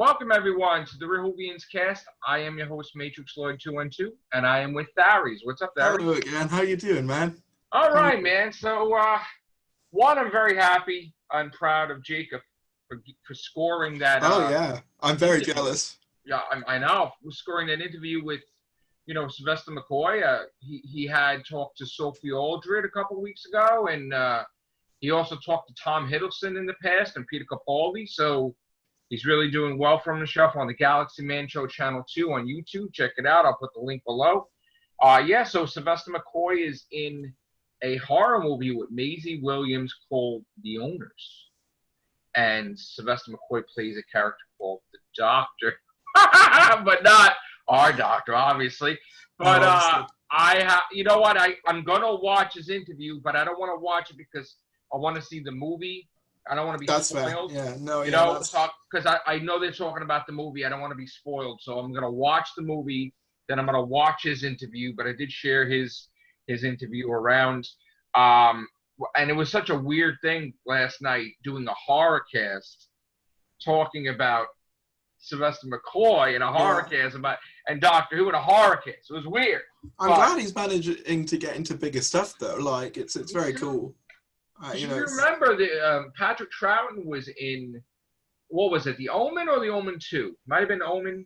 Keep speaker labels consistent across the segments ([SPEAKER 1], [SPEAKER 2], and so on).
[SPEAKER 1] Welcome everyone to the Whovians cast. I am your host Matrixlord212, and I am with Tharries. What's up, Tharries?
[SPEAKER 2] Hello again. How you doing, man?
[SPEAKER 1] All right, man. So, one, I'm very happy and proud of Jacob for scoring that.
[SPEAKER 2] Oh yeah, I'm very
[SPEAKER 1] interview.
[SPEAKER 2] jealous.
[SPEAKER 1] Yeah, I know. Scoring that interview with, Sylvester McCoy. He had talked to Sophie Aldred a couple of weeks ago, and he also talked to Tom Hiddleston in the past and Peter Capaldi. So he's really doing well from the show on the Galaxy Man Show Channel 2 on YouTube. Check it out. I'll put the link below. So Sylvester McCoy is in a horror movie with Maisie Williams called The Owners. And Sylvester McCoy plays a character called the Doctor. But not our doctor, obviously. But I'm going to watch his interview, but I don't want to watch it because I want to see the movie. I don't want to be spoiled.
[SPEAKER 2] Fair. Yeah, no,
[SPEAKER 1] because I know they're talking about the movie. I don't want to be spoiled, so I'm gonna watch the movie. Then I'm gonna watch his interview. But I did share his interview around, and it was such a weird thing last night doing a horror cast, talking about Sylvester McCoy in a horror cast and Doctor Who in a horror cast. It was weird.
[SPEAKER 2] I'm glad he's managing to get into bigger stuff though. Like it's very cool.
[SPEAKER 1] You remember the Patrick Troughton was in, what was it, The Omen or The Omen 2? Might have been Omen.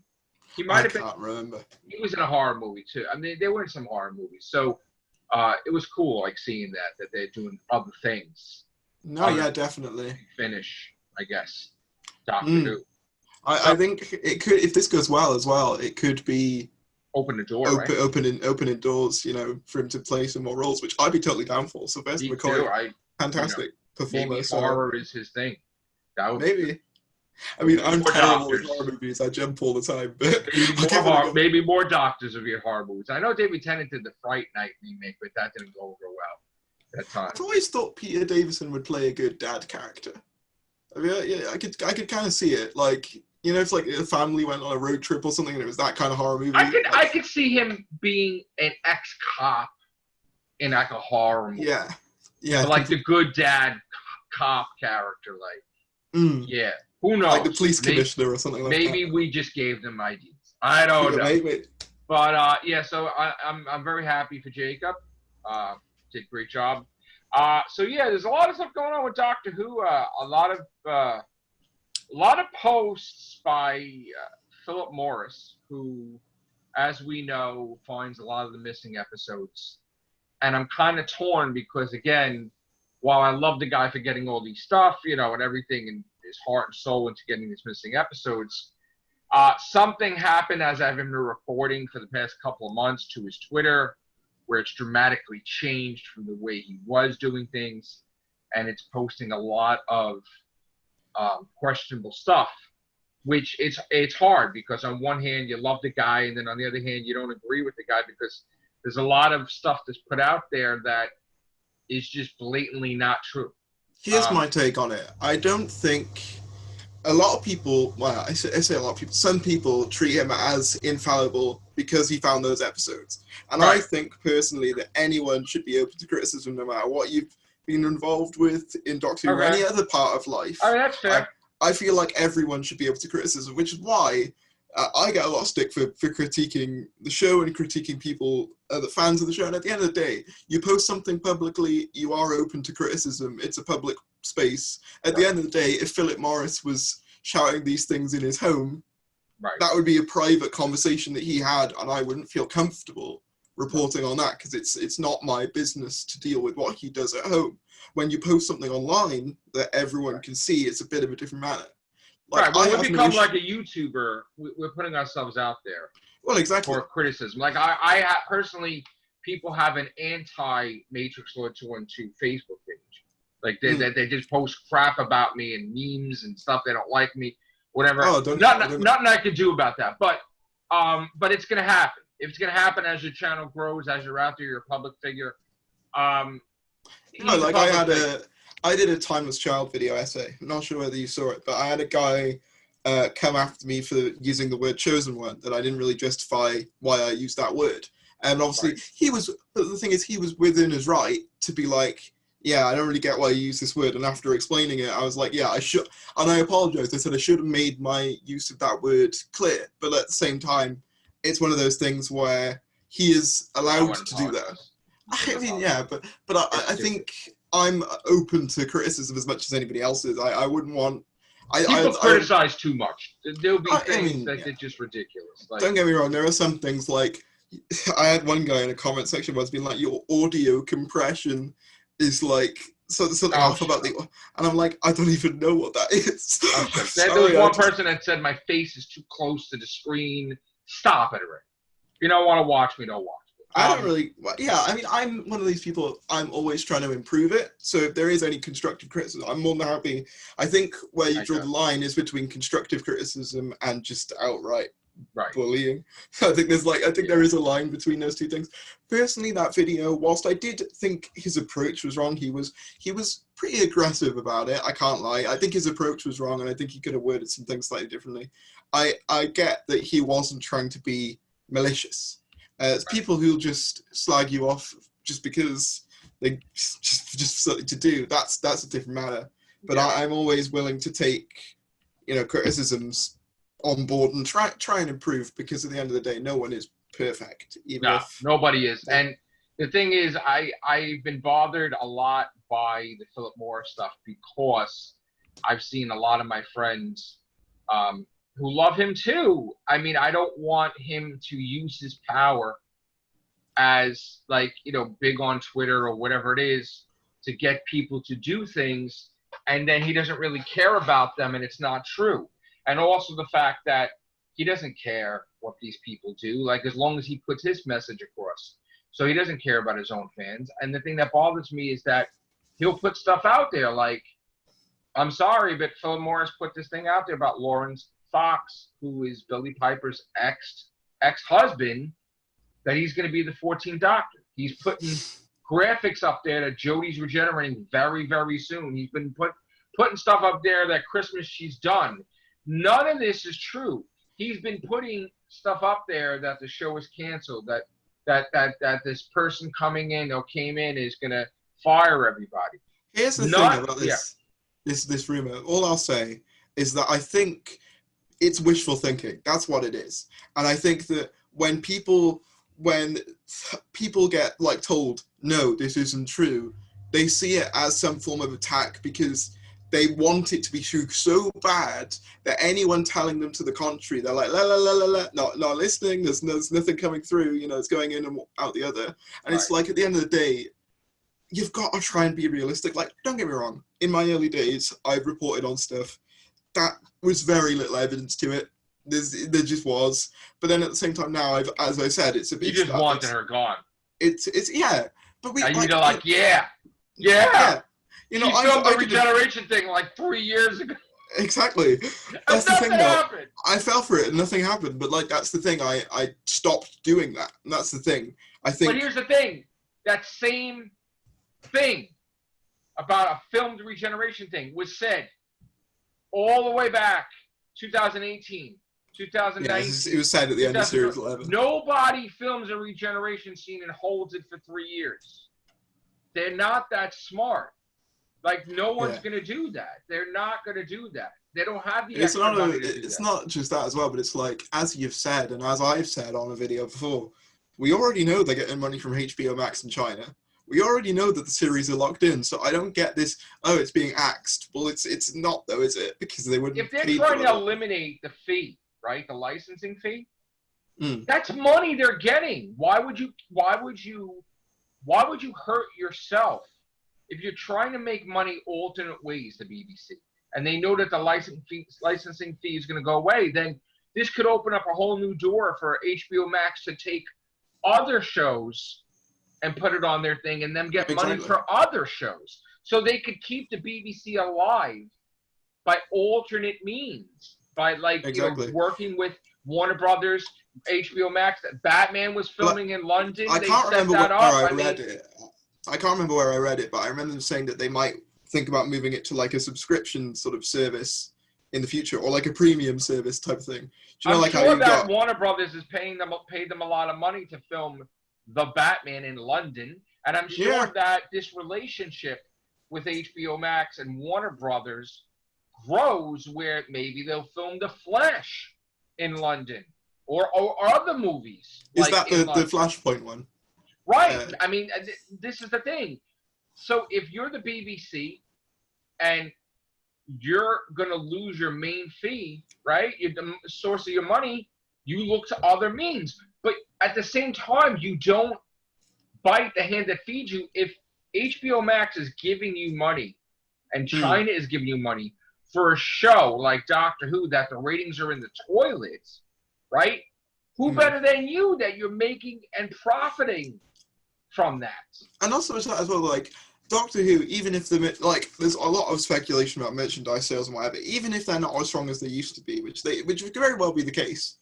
[SPEAKER 2] I can't remember.
[SPEAKER 1] He was in a horror movie too. I mean, they were in some horror movies. So it was cool, like seeing that they're doing other things.
[SPEAKER 2] No, yeah, definitely.
[SPEAKER 1] Finish, I guess. Doctor Who.
[SPEAKER 2] I think it could, if this goes well as well, it could be
[SPEAKER 1] open the door,
[SPEAKER 2] opening doors, for him to play some more roles, which I'd be totally down for. So Sylvester McCoy. Fantastic performer.
[SPEAKER 1] Maybe horror is his thing.
[SPEAKER 2] Maybe. I mean, I'm terrible with horror movies. I jump all the time. But
[SPEAKER 1] maybe more doctors of your horror movies. I know David Tennant did the Fright Night remake, but that didn't go over well that time.
[SPEAKER 2] I've always thought Peter Davison would play a good dad character. I mean, yeah, I could kind of see it. Like, if like a family went on a road trip or something, and it was that kind of horror movie.
[SPEAKER 1] I could see him being an ex-cop in like a horror movie.
[SPEAKER 2] Yeah. Yeah,
[SPEAKER 1] but like the good dad cop character, yeah. Who knows?
[SPEAKER 2] Like the police commissioner or something like that.
[SPEAKER 1] Maybe we just gave them ideas. I don't know.
[SPEAKER 2] Maybe.
[SPEAKER 1] But so I'm very happy for Jacob. Did a great job. There's a lot of stuff going on with Doctor Who. A lot of posts by Philip Morris, who, as we know, finds a lot of the missing episodes. And I'm kind of torn because, again, while I love the guy for getting all these stuff, and everything, and his heart and soul into getting these missing episodes, something happened as I've been reporting for the past couple of months to his Twitter, where it's dramatically changed from the way he was doing things, and it's posting a lot of questionable stuff, which it's hard because on one hand you love the guy, and then on the other hand you don't agree with the guy because there's a lot of stuff that's put out there that is just blatantly not true.
[SPEAKER 2] Here's my take on it. I don't think a lot of people, well, I say a lot of people, some people treat him as infallible because he found those episodes. And I think personally that anyone should be open to criticism no matter what you've been involved with in Doctor Who or any other part of life.
[SPEAKER 1] I mean, that's fair.
[SPEAKER 2] I feel like everyone should be able to criticism, which is why I get a lot of stick for critiquing the show and critiquing people, the fans of the show. And at the end of the day, you post something publicly, you are open to criticism. It's a public space. At the end of the day, if Philip Morris was shouting these things in his home, that would be a private conversation that he had, and I wouldn't feel comfortable reporting on that because it's not my business to deal with what he does at home. When you post something online that everyone can see, it's a bit of a different matter.
[SPEAKER 1] When we become like a YouTuber, we're putting ourselves out there.
[SPEAKER 2] Well, exactly.
[SPEAKER 1] For criticism. Like I personally, people have an anti-Matrixlord212 Facebook page. Like they just post crap about me and memes and stuff. They don't like me, whatever. Nothing I could do about that. But it's gonna happen. If it's gonna happen as your channel grows, as you're out there, you're a public figure.
[SPEAKER 2] I did a Timeless Child video essay. I'm not sure whether you saw it, but I had a guy come after me for using the word chosen one, that I didn't really justify why I used that word. And obviously, the thing is, he was within his right to be like, yeah, I don't really get why you use this word. And after explaining it, I was like, yeah, I should, and I apologized. I said I should have made my use of that word clear. But at the same time, it's one of those things where he is
[SPEAKER 1] I
[SPEAKER 2] allowed
[SPEAKER 1] wouldn't
[SPEAKER 2] to do that.
[SPEAKER 1] apologize. You
[SPEAKER 2] I
[SPEAKER 1] shouldn't
[SPEAKER 2] mean,
[SPEAKER 1] apologize.
[SPEAKER 2] yeah, but
[SPEAKER 1] It's
[SPEAKER 2] I
[SPEAKER 1] stupid.
[SPEAKER 2] think I'm open to criticism as much as anybody else is. I wouldn't want.
[SPEAKER 1] People criticize too much. There'll be
[SPEAKER 2] I
[SPEAKER 1] things
[SPEAKER 2] mean,
[SPEAKER 1] that
[SPEAKER 2] yeah.
[SPEAKER 1] are just ridiculous. Like,
[SPEAKER 2] Don't get me wrong. There are some things like I had one guy in a comment section once being like, "Your audio compression is like something
[SPEAKER 1] oh,
[SPEAKER 2] off
[SPEAKER 1] shut
[SPEAKER 2] about
[SPEAKER 1] up.
[SPEAKER 2] the," and I'm like, I don't even know what that is.
[SPEAKER 1] Oh,
[SPEAKER 2] I'm
[SPEAKER 1] shut up. There was
[SPEAKER 2] sorry, I
[SPEAKER 1] one
[SPEAKER 2] just
[SPEAKER 1] person that said my face is too close to the screen. Stop it already. If you don't want to watch me, don't watch me.
[SPEAKER 2] I don't really. Yeah, I mean, I'm one of these people. I'm always trying to improve it. So if there is any constructive criticism, I'm more than happy. I think where you
[SPEAKER 1] I
[SPEAKER 2] draw
[SPEAKER 1] guess.
[SPEAKER 2] the line is between constructive criticism and just outright
[SPEAKER 1] Right.
[SPEAKER 2] bullying. I think there is a line between those two things. Personally, that video, whilst I did think his approach was wrong, he was pretty aggressive about it. I can't lie. I think his approach was wrong, and I think he could have worded some things slightly differently. I get that he wasn't trying to be malicious. It's people who'll just slag you off just because they just something to do. That's a different matter. But
[SPEAKER 1] Yeah.
[SPEAKER 2] I'm always willing to take criticisms on board and try and improve, because at the end of the day, no one is perfect. Even
[SPEAKER 1] No,
[SPEAKER 2] if
[SPEAKER 1] nobody is. And the thing is, I've been bothered a lot by the Philip Morris stuff because I've seen a lot of my friends who love him too. I mean, I don't want him to use his power as big on Twitter or whatever it is to get people to do things, and then he doesn't really care about them, and it's not true. And also the fact that he doesn't care what these people do, like as long as he puts his message across. So he doesn't care about his own fans. And the thing that bothers me is that he'll put stuff out there like, I'm sorry, but Philip Morris put this thing out there about Lawrence Fox, who is Billy Piper's ex-husband, that he's going to be the 14th Doctor. He's putting graphics up there that Jodie's regenerating very, very soon. He's been putting stuff up there that Christmas she's done. None of this is true. He's been putting stuff up there that the show is canceled, that this person came in is going to fire everybody.
[SPEAKER 2] Here's the thing about this rumor. All I'll say is that I think it's wishful thinking. That's what it is. And I think that when people get like told, no, this isn't true, they see it as some form of attack because they want it to be true so bad that anyone telling them to the contrary, they're like, la la la la la, not listening, there's nothing coming through, it's going in and out the other. And It's like, at the end of the day, you've got to try and be realistic. Like, don't get me wrong, in my early days, I've reported on stuff that was very little evidence to it. There just was. But then at the same time now, as I said, it's a bit.
[SPEAKER 1] You just wanted her gone.
[SPEAKER 2] It's yeah. But we.
[SPEAKER 1] And you're
[SPEAKER 2] yeah.
[SPEAKER 1] She filmed the regeneration thing like 3 years ago.
[SPEAKER 2] Exactly. That's the thing,
[SPEAKER 1] happened.
[SPEAKER 2] I fell for it and nothing happened. But like, that's the thing. I stopped doing that. And that's the thing. I think.
[SPEAKER 1] But here's the thing. That same thing about a filmed regeneration thing was said all the way back 2018, 2019.
[SPEAKER 2] Yeah, it was said at the end of Series 11.
[SPEAKER 1] Nobody films a regeneration scene and holds it for 3 years. They're not that smart. Like, no one's going to do that. They're not going to do that. They don't have the extra money to do that.
[SPEAKER 2] It's not just that as well, but it's like, as you've said, and as I've said on a video before, we already know they're getting money from HBO Max in China. We already know that the series are locked in, so I don't get this, it's being axed. Well, it's not, though, is it? Because they wouldn't.
[SPEAKER 1] If they're trying to eliminate the fee, right, the licensing fee, that's money they're getting. Why would you hurt yourself if you're trying to make money alternate ways, the BBC, and they know that the licensing fee is going to go away? Then this could open up a whole new door for HBO Max to take other shows and put it on their thing and then get money for other shows. So they could keep the BBC alive by alternate means, by working with Warner Brothers, HBO Max. Batman was filming in London.
[SPEAKER 2] I can't remember where I read it. I can't remember where I read it, but I remember them saying that they might think about moving it to like a subscription sort of service in the future, or like a premium service type of thing.
[SPEAKER 1] I'm sure that Warner Brothers has paid them a lot of money to film the Batman in London, and I'm sure that this relationship with HBO Max and Warner Brothers grows, where maybe they'll film The Flash in London, or other movies
[SPEAKER 2] Is
[SPEAKER 1] like
[SPEAKER 2] that
[SPEAKER 1] in
[SPEAKER 2] the
[SPEAKER 1] London.
[SPEAKER 2] Flashpoint one?
[SPEAKER 1] Right. I mean, this is the thing. So if you're the BBC and you're going to lose your main fee, right? The source of your money, you look to other means. But at the same time, you don't bite the hand that feeds you. If HBO Max is giving you money and China is giving you money for a show like Doctor Who that the ratings are in the toilets, right? Who better than you that you're making and profiting from that?
[SPEAKER 2] And also as well, like, Doctor Who, even if there's a lot of speculation about merchandise sales and whatever, even if they're not as strong as they used to be, which could very well be the case,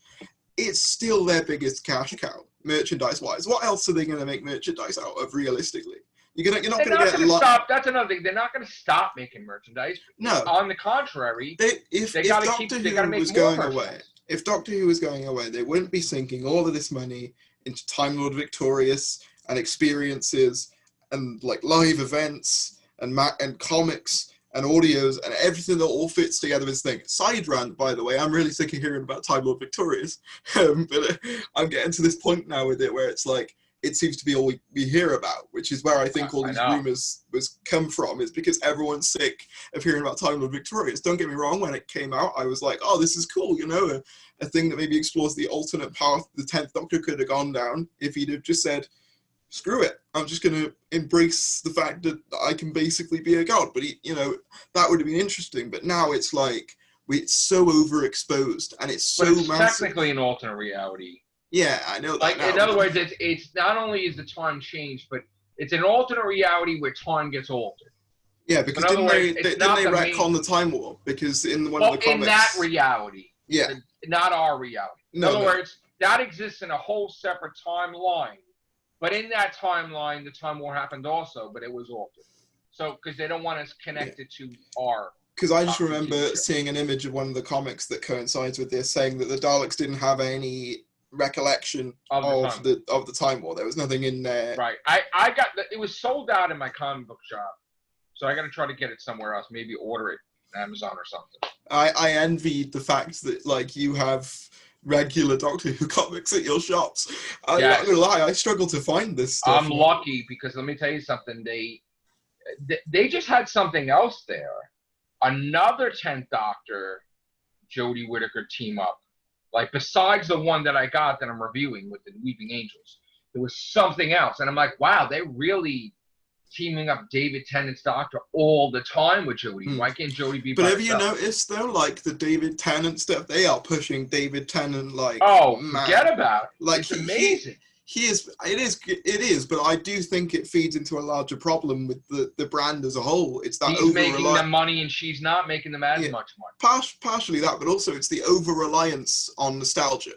[SPEAKER 2] it's still their biggest cash cow, merchandise-wise. What else are they going to make merchandise out of, realistically? You're not going to get
[SPEAKER 1] a lot. Stop. That's another thing. They're not going to stop making merchandise.
[SPEAKER 2] No.
[SPEAKER 1] On the contrary,
[SPEAKER 2] if Doctor Who was going away, if Doctor Who was going away, they wouldn't be sinking all of this money into Time Lord Victorious and experiences and like live events and comics and audios and everything that all fits together this thing. Side rant, by the way, I'm really sick of hearing about Time Lord Victorious, but I'm getting to this point now with it where it's like, it seems to be all we hear about, which is where I think all these rumours come from, is because everyone's sick of hearing about Time Lord Victorious. Don't get me wrong, when it came out, I was like, oh, this is cool, you know, a thing that maybe explores the alternate path the 10th Doctor could have gone down if he'd have just said, screw it, I'm just going to embrace the fact that I can basically be a god. But, that would have been interesting. But now it's like, it's so overexposed and it's so massive.
[SPEAKER 1] Technically an alternate reality.
[SPEAKER 2] Yeah, I know that.
[SPEAKER 1] Like,
[SPEAKER 2] now.
[SPEAKER 1] In other words, it's not only is the time changed, but it's an alternate reality where time gets altered.
[SPEAKER 2] Yeah, because didn't they retcon the Time War? Because in one of the comics...
[SPEAKER 1] in that reality.
[SPEAKER 2] Yeah.
[SPEAKER 1] Not our reality. In other words, that exists in a whole separate timeline. But in that timeline, the Time War happened also, but it was altered. So, because they don't want us connected to our...
[SPEAKER 2] Because I just remember seeing an image of one of the comics that coincides with this, saying that the Daleks didn't have any recollection of the Time War. There was nothing in there.
[SPEAKER 1] Right. I got it was sold out in my comic book shop, so I got to try to get it somewhere else. Maybe order it on Amazon or something.
[SPEAKER 2] I envied the fact that like you have regular Doctor Who comics at your shops. I'm not gonna lie, I struggle to find this stuff.
[SPEAKER 1] I'm lucky because let me tell you something. They just had something else there. Another 10th Doctor, Jodie Whittaker team up. Like, besides the one that I got that I'm reviewing with the Weeping Angels, there was something else. And I'm like, wow, they're really teaming up David Tennant's Doctor all the time with Jodie. Why can't Jodie be by herself?
[SPEAKER 2] But have you noticed, though, like, the David Tennant stuff, they are pushing David Tennant, like,
[SPEAKER 1] forget about it.
[SPEAKER 2] Like,
[SPEAKER 1] it's amazing.
[SPEAKER 2] It is, but I do think it feeds into a larger problem with the brand as a whole. It's that
[SPEAKER 1] he's making the money and she's not making them as much money.
[SPEAKER 2] Partially that, but also it's the over-reliance on nostalgia.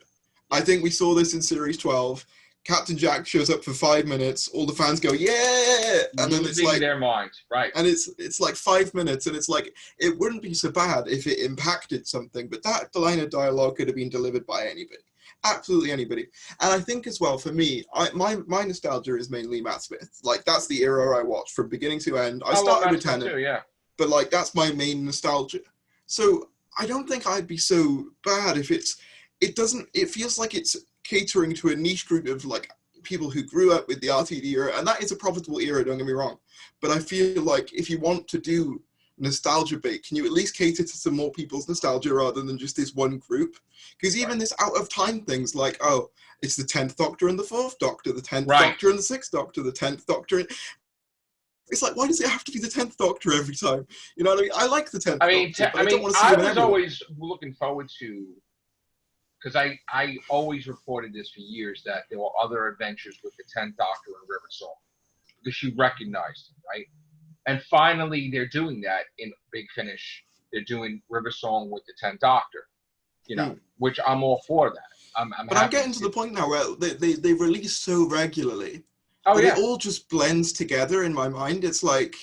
[SPEAKER 2] I think we saw this in Series 12. Captain Jack shows up for 5 minutes, all the fans go, yeah! And then it's like...
[SPEAKER 1] their minds, right.
[SPEAKER 2] And it's like 5 minutes, and it's like, it wouldn't be so bad if it impacted something, but that line of dialogue could have been delivered by anybody. Absolutely anybody. And I think as well, for me, my nostalgia is mainly Matt Smith. Like, that's the era I watched from beginning to end. I started with Tennant, too, yeah. But like, that's my main nostalgia. So I don't think I'd be so bad if it feels like it's catering to a niche group of like people who grew up with the RTD era, and that is a profitable era, don't get me wrong. But I feel like if you want to do nostalgia bait, can you at least cater to some more people's nostalgia rather than just this one group? Because even this out of time things like, oh, it's the 10th Doctor and the 4th Doctor, the 10th Doctor and the 6th Doctor, the 10th Doctor. It's like, why does it have to be the 10th Doctor every time? You know what I mean? I like the 10th Doctor, but I don't want to see him
[SPEAKER 1] was always looking forward to, because I always reported this for years, that there were other adventures with the 10th Doctor and River Song, because she recognized him, right? And finally, they're doing that in Big Finish. They're doing River Song with the 10th Doctor, which I'm all for that.
[SPEAKER 2] But I'm getting to the point now where they release so regularly. It all just blends together in my mind. It's like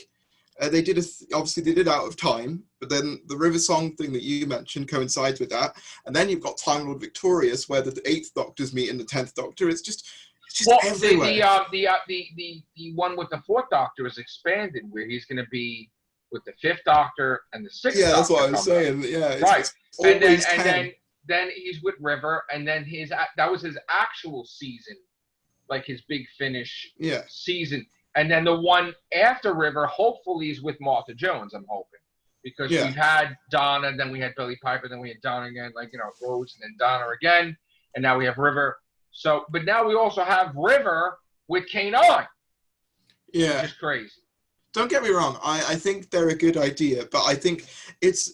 [SPEAKER 2] they did obviously they did Out of Time, but then the River Song thing that you mentioned coincides with that. And then you've got Time Lord Victorious, where the 8th Doctor's meeting the 10th Doctor. It's It's just
[SPEAKER 1] Well,
[SPEAKER 2] everywhere.
[SPEAKER 1] the one with the fourth Doctor is expanded, where he's going to be with the fifth Doctor and the sixth
[SPEAKER 2] Yeah, that's
[SPEAKER 1] Doctor
[SPEAKER 2] what I was
[SPEAKER 1] coming up.
[SPEAKER 2] saying. Yeah,
[SPEAKER 1] Right,
[SPEAKER 2] it's
[SPEAKER 1] and
[SPEAKER 2] always 10.
[SPEAKER 1] then he's with River, and then that was his actual season, like his big finish
[SPEAKER 2] Yeah.
[SPEAKER 1] season, and then the one after River, hopefully, is with Martha Jones. I'm hoping, because
[SPEAKER 2] Yeah.
[SPEAKER 1] we've had Donna, then we had Billy Piper, then we had Donna again, like Rose, and then Donna again, and now we have River. So, but now we also have River with K9,
[SPEAKER 2] Yeah.
[SPEAKER 1] which is crazy.
[SPEAKER 2] Don't get me wrong, I think they're a good idea, but I think it's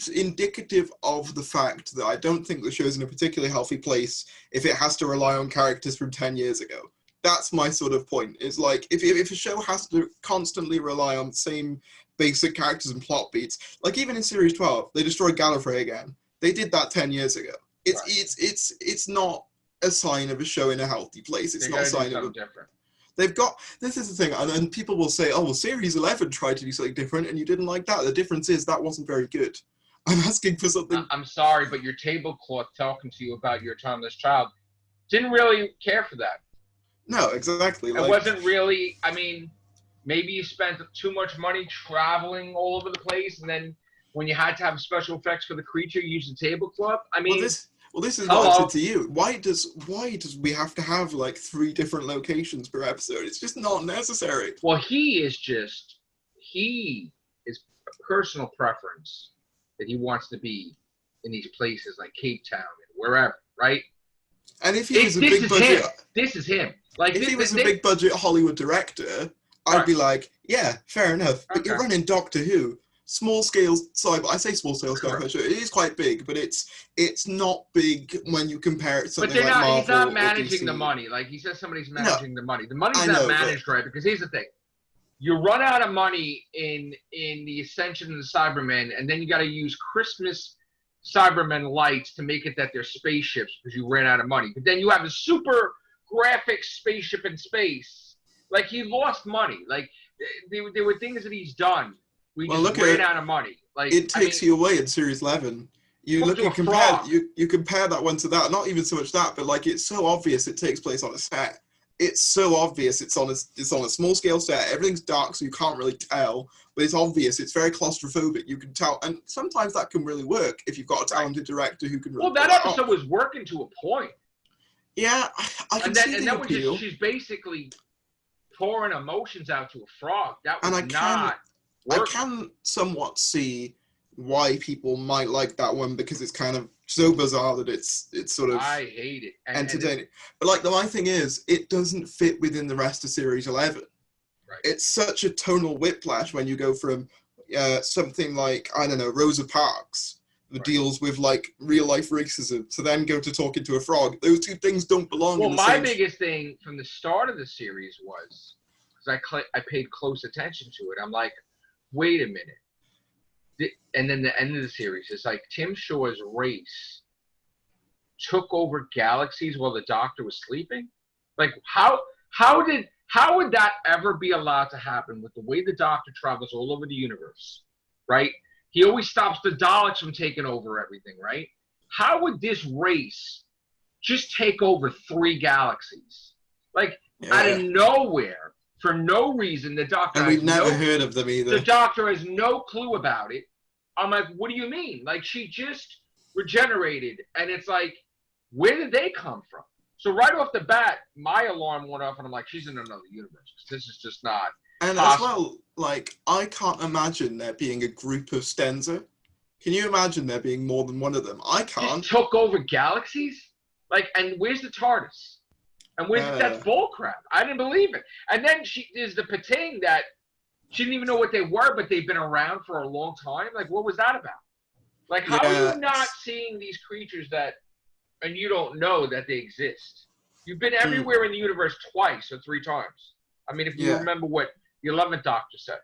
[SPEAKER 2] indicative of the fact that I don't think the show's in a particularly healthy place if it has to rely on characters from 10 years ago. That's my sort of point. It's like, if a show has to constantly rely on the same basic characters and plot beats, like even in Series 12, they destroyed Gallifrey again. They did that 10 years ago. It's not a sign of a show in a healthy place. It's not a sign of
[SPEAKER 1] different.
[SPEAKER 2] They've got, this is the thing, and people will say, oh, well, Series 11 tried to do something different, and you didn't like that. The difference is that wasn't very good. I'm asking for something.
[SPEAKER 1] I'm sorry, but your tablecloth talking to you about your timeless child didn't really care for that.
[SPEAKER 2] No, exactly.
[SPEAKER 1] It wasn't really, I mean, maybe you spent too much money traveling all over the place, and then when you had to have special effects for the creature, you used the tablecloth. I mean...
[SPEAKER 2] Well, this is what I said to you. Why does we have to have like 3 different locations per episode? It's just not necessary.
[SPEAKER 1] Well, he is a personal preference that he wants to be in these places like Cape Town and wherever, right?
[SPEAKER 2] And if he was a big budget,
[SPEAKER 1] this is him. Like
[SPEAKER 2] if he was a big budget Hollywood director, I'd be like, yeah, fair enough. But you're running Doctor Who. Small scale I say small scale sci-fi show. It is quite big, but it's not big when you compare it to something like Marvel.
[SPEAKER 1] He's not managing the money. Like he says, somebody's managing the money. The money's not managed right, because here's the thing: you run out of money in the Ascension and the Cybermen, and then you got to use Christmas Cybermen lights to make it that they're spaceships because you ran out of money. But then you have a super graphic spaceship in space. Like he lost money. Like there were things that he's done. We just ran out of money. Like
[SPEAKER 2] it takes you away in Series 11. You compare that one to that. Not even so much that, but like it's so obvious it takes place on a set. It's so obvious it's on a small scale set. Everything's dark, so you can't really tell. But it's obvious. It's very claustrophobic. You can tell, and sometimes that can really work if you've got a talented director who can.
[SPEAKER 1] Well, that episode was working to a point.
[SPEAKER 2] Yeah, I can see the appeal.
[SPEAKER 1] She's basically pouring emotions out to a frog. That was not.
[SPEAKER 2] I can somewhat see why people might like that one because it's kind of so bizarre that it's sort of
[SPEAKER 1] I hate it.
[SPEAKER 2] entertaining. But like my thing is, it doesn't fit within the rest of Series 11.
[SPEAKER 1] Right.
[SPEAKER 2] It's such a tonal whiplash when you go from something like, I don't know, Rosa Parks, that deals with like real life racism, to then go to talking to a frog. Those two things don't belong.
[SPEAKER 1] Well, my biggest thing from the start of the series was, because I paid close attention to it, I'm like, wait a minute. And then the end of the series is like Tim Shaw's race took over galaxies while the Doctor was sleeping. Like how would that ever be allowed to happen with the way the Doctor travels all over the universe, right? He always stops the Daleks from taking over everything, right? How would this race just take over 3 galaxies? Like out of nowhere. For no reason, the Doctor.
[SPEAKER 2] And we've never heard of them either.
[SPEAKER 1] The Doctor has no clue about it. I'm like, what do you mean? Like, she just regenerated, and it's like, where did they come from? So right off the bat, my alarm went off, and I'm like, she's in another universe. This is just not.
[SPEAKER 2] And possible. As well, like, I can't imagine there being a group of Stenza. Can you imagine there being more than one of them? I can't.
[SPEAKER 1] Just took over galaxies? Like, and where's the TARDIS? And that's bullcrap. I didn't believe it. And then there's the Pating that she didn't even know what they were, but they've been around for a long time. Like, what was that about? Like, how are you not seeing these creatures and you don't know that they exist? You've been everywhere in the universe twice or 3 times. I mean, if you remember what the 11th Doctor said.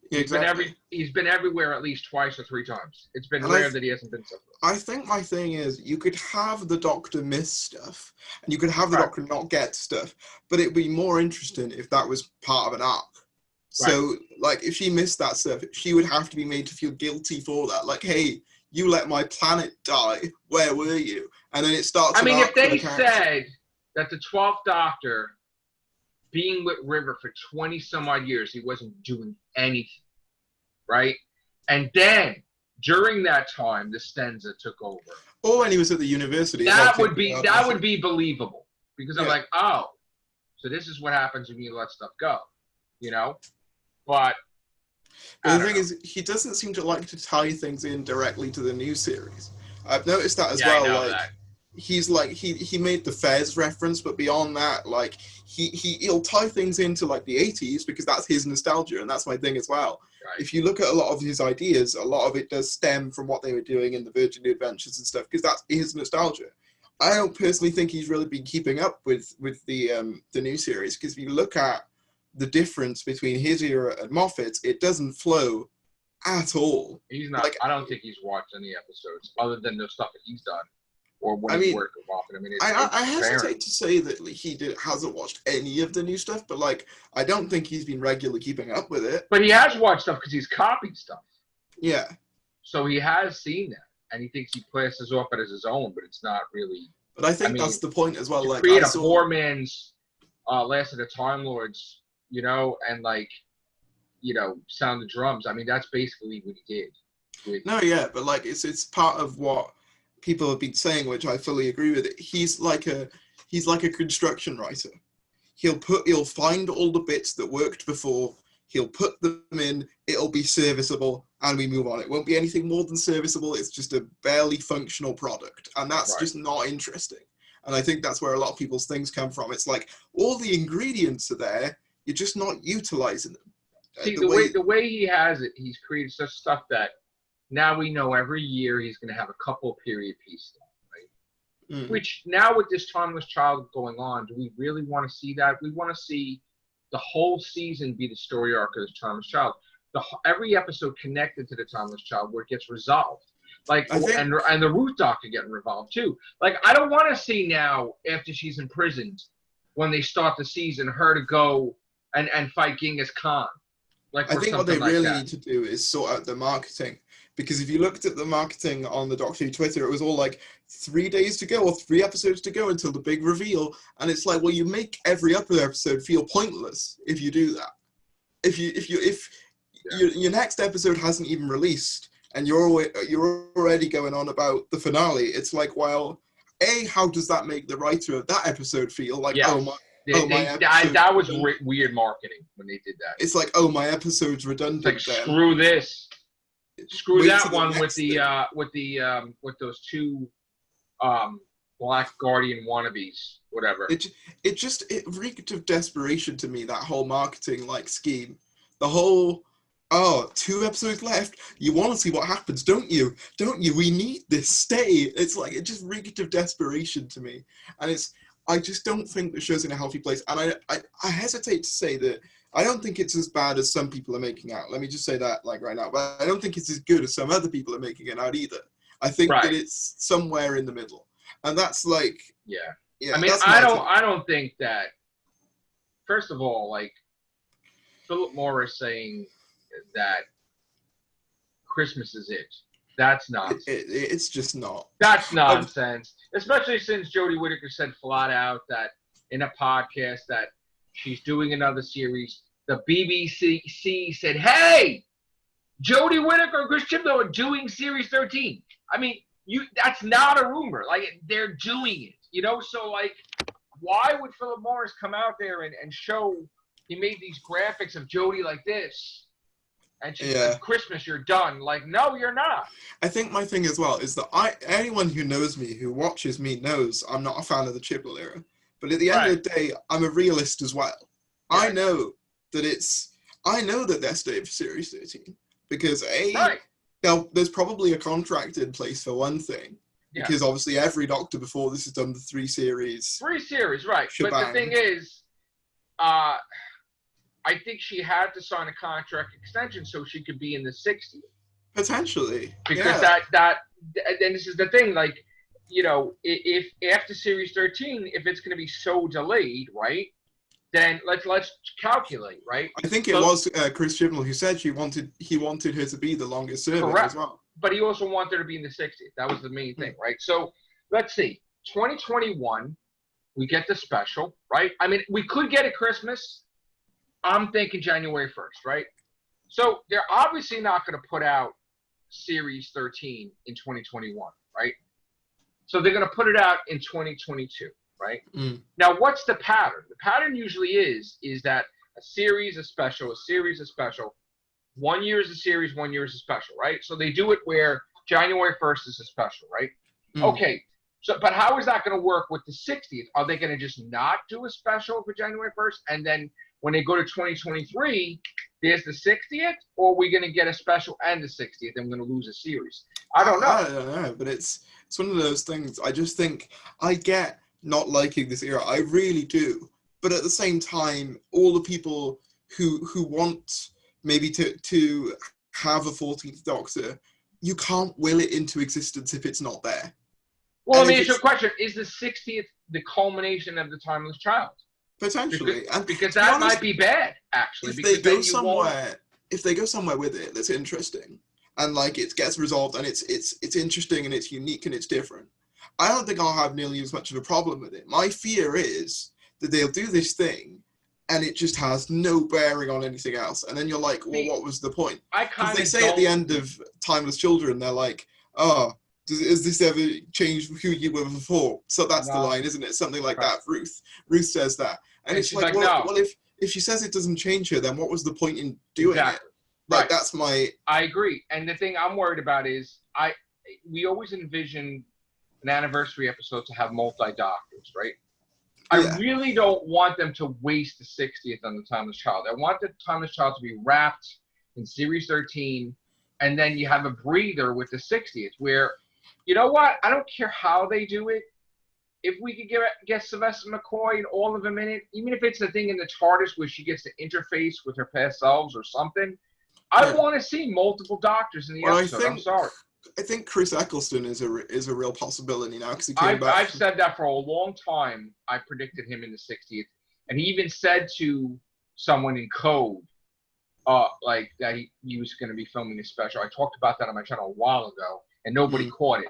[SPEAKER 1] He's been everywhere at least twice or 3 times. It's been rare that he hasn't been somewhere.
[SPEAKER 2] I think my thing is, you could have the Doctor miss stuff, and you could have the Doctor not get stuff, but it'd be more interesting if that was part of an arc. So, like, if she missed that stuff, she would have to be made to feel guilty for that. Like, hey, you let my planet die. Where were you? And then it starts.
[SPEAKER 1] I mean, if they said that the 12th Doctor, being with River for 20 some odd years, he wasn't doing anything, right? And then during that time, the Stenza took over.
[SPEAKER 2] Or when he was at the university.
[SPEAKER 1] That would be believable, because I'm like, oh, so this is what happens when you let stuff go, you know? But
[SPEAKER 2] the thing is, he doesn't seem to like to tie things in directly to the new series. I've noticed that as well.
[SPEAKER 1] I know
[SPEAKER 2] like,
[SPEAKER 1] that.
[SPEAKER 2] He's like he made the Fez reference, but beyond that, like he'll tie things into like the 80s because that's his nostalgia, and that's my thing as well.
[SPEAKER 1] Right.
[SPEAKER 2] If you look at a lot of his ideas, a lot of it does stem from what they were doing in the Virgin New Adventures and stuff, because that's his nostalgia. I don't personally think he's really been keeping up with the new series, because if you look at the difference between his era and Moffat's, it doesn't flow at all.
[SPEAKER 1] He's not. Like, I don't think he's watched any episodes other than the stuff that he's done. Or when
[SPEAKER 2] he's
[SPEAKER 1] worked with Moffat. I mean,
[SPEAKER 2] I hesitate to say that hasn't watched any of the new stuff, but like I don't think he's been regularly keeping up with it.
[SPEAKER 1] But he has watched stuff because he's copied stuff.
[SPEAKER 2] Yeah.
[SPEAKER 1] So he has seen that, and he thinks he passes off it as his own, but it's not really.
[SPEAKER 2] But I think that's the point as well.
[SPEAKER 1] To
[SPEAKER 2] like
[SPEAKER 1] create a poor man's Last of the Time Lords, you know, and like, you know, Sound the Drums. I mean, that's basically what he did.
[SPEAKER 2] No, yeah, but like it's part of what people have been saying, which I fully agree with. He's like a construction writer. He'll find all the bits that worked before, he'll put them in, it'll be serviceable, and we move on. It won't be anything more than serviceable. It's just a barely functional product, and that's just not interesting. And I think that's where a lot of people's things come from. It's like all the ingredients are there, you're just not utilizing them.
[SPEAKER 1] See, the way he has it, he's created such stuff that now we know every year he's going to have a couple of period piece stuff, right? Mm. Which now with this Timeless Child going on, do we really want to see that? We want to see the whole season be the story arc of this Timeless Child. Every episode connected to the Timeless Child where it gets resolved. Like, and the Ruth Doctor getting revolved too. Like, I don't want to see now, after she's imprisoned, when they start the season, her to go and fight Genghis Khan. Like,
[SPEAKER 2] I think what they really need to do is sort out the marketing. Because if you looked at the marketing on the Doctor Who Twitter, it was all like 3 days to go or 3 episodes to go until the big reveal. And it's like, well, you make every other episode feel pointless if you do that. If your next episode hasn't even released and you're already going on about the finale, it's like, well, how does that make the writer of that episode feel? Like,
[SPEAKER 1] that was weird marketing when they did that.
[SPEAKER 2] It's like, oh, my episode's redundant.
[SPEAKER 1] It's like, screw this. Screw that one with those two Black Guardian wannabes, whatever.
[SPEAKER 2] It reeked of desperation to me, that whole marketing like scheme. The whole 2 episodes left. You want to see what happens, don't you? Don't you? We need this. Stay. It's like it just reeked of desperation to me, and I just don't think the show's in a healthy place. And I hesitate to say that. I don't think it's as bad as some people are making out. Let me just say that like right now. But I don't think it's as good as some other people are making it out either. I think that it's somewhere in the middle. And that's like
[SPEAKER 1] I mean, I don't think that, first of all, like Philip Morris saying that Christmas is it. That's nonsense.
[SPEAKER 2] It's just not.
[SPEAKER 1] That's nonsense. Especially since Jodie Whittaker said flat out that in a podcast that she's doing another series. The BBC said, hey, Jodie Whittaker and Chris Chibnall are doing Series 13. I mean, that's not a rumor. Like, they're doing it, you know? So, like, why would Philip Morris come out there and show he made these graphics of Jodie like this? And she said, Christmas, you're done. Like, no, you're not.
[SPEAKER 2] I think my thing as well is that anyone who knows me, who watches me, knows I'm not a fan of the Chibnall era. But at the end of the day, I'm a realist as well. Yeah. I know that they're staying for Series 13 because there's probably a contract in place for one thing. Yeah. Because obviously every Doctor before this has done the 3 series.
[SPEAKER 1] 3 series, right. Shebang. But the thing is, I think she had to sign a contract extension so she could be in the 60th.
[SPEAKER 2] Potentially.
[SPEAKER 1] Because and this is the thing, like, you know, if after Series 13, if it's going to be so delayed, right, then let's calculate, right?
[SPEAKER 2] I think it was Chris Chibnall who said he wanted her to be the longest serving as well.
[SPEAKER 1] But he also wanted her to be in the 60th. That was the main thing, right? So let's see. 2021 We get the special, right? I mean, we could get it Christmas. I'm thinking January 1st, right? So they're obviously not going to put out Series 13 in 2021, right? So they're going to put it out in 2022, right? Now, what's the pattern? The pattern usually is that a series, a special, a series, a special. 1 year is a series, 1 year is a special, right? So they do it where January 1st is a special, right? Okay. So, but how is that going to work with the 60th? Are they going to just not do a special for January 1st? And then when they go to 2023, there's the 60th? Or are we going to get a special and the 60th and we're going to lose a series? I don't know.
[SPEAKER 2] I don't know, but it's one of those things. I just think I get not liking this era. I really do. But at the same time, all the people who want maybe to have a 14th Doctor, you can't will it into existence if it's not there.
[SPEAKER 1] Well, let me ask you a question. Is the 60th the culmination of the Timeless Child?
[SPEAKER 2] Potentially.
[SPEAKER 1] Because that honest, might be bad, actually.
[SPEAKER 2] If they go somewhere with it that's interesting, and like it gets resolved and it's interesting and it's unique and it's different, I don't think I'll have nearly as much of a problem with it. My fear is that they'll do this thing and it just has no bearing on anything else. And then you're like, well, what was the point? Because they say at the end of Timeless Children, they're like, oh, has this ever changed who you were before? So that's the line, isn't it? Something like that. Ruth says that. And it's like, well, if she says it doesn't change her, then what was the point in doing it? Like, that's my...
[SPEAKER 1] I agree. And the thing I'm worried about is we always envision an anniversary episode to have multi-doctors, right? I really don't want them to waste the 60th on the Timeless Child. I want the Timeless Child to be wrapped in Series 13, and then you have a breather with the 60th where, you know what? I don't care how they do it. If we could get Sylvester McCoy and all of them in it, even if it's the thing in the TARDIS where she gets to interface with her past selves or something, I want to see multiple doctors in the episode. I'm sorry.
[SPEAKER 2] I think Chris Eccleston is a real possibility now because he came back.
[SPEAKER 1] I've said that for a long time. I predicted him in the 60th, and he even said to someone in Code, like that he was going to be filming a special. I talked about that on my channel a while ago, and nobody caught it.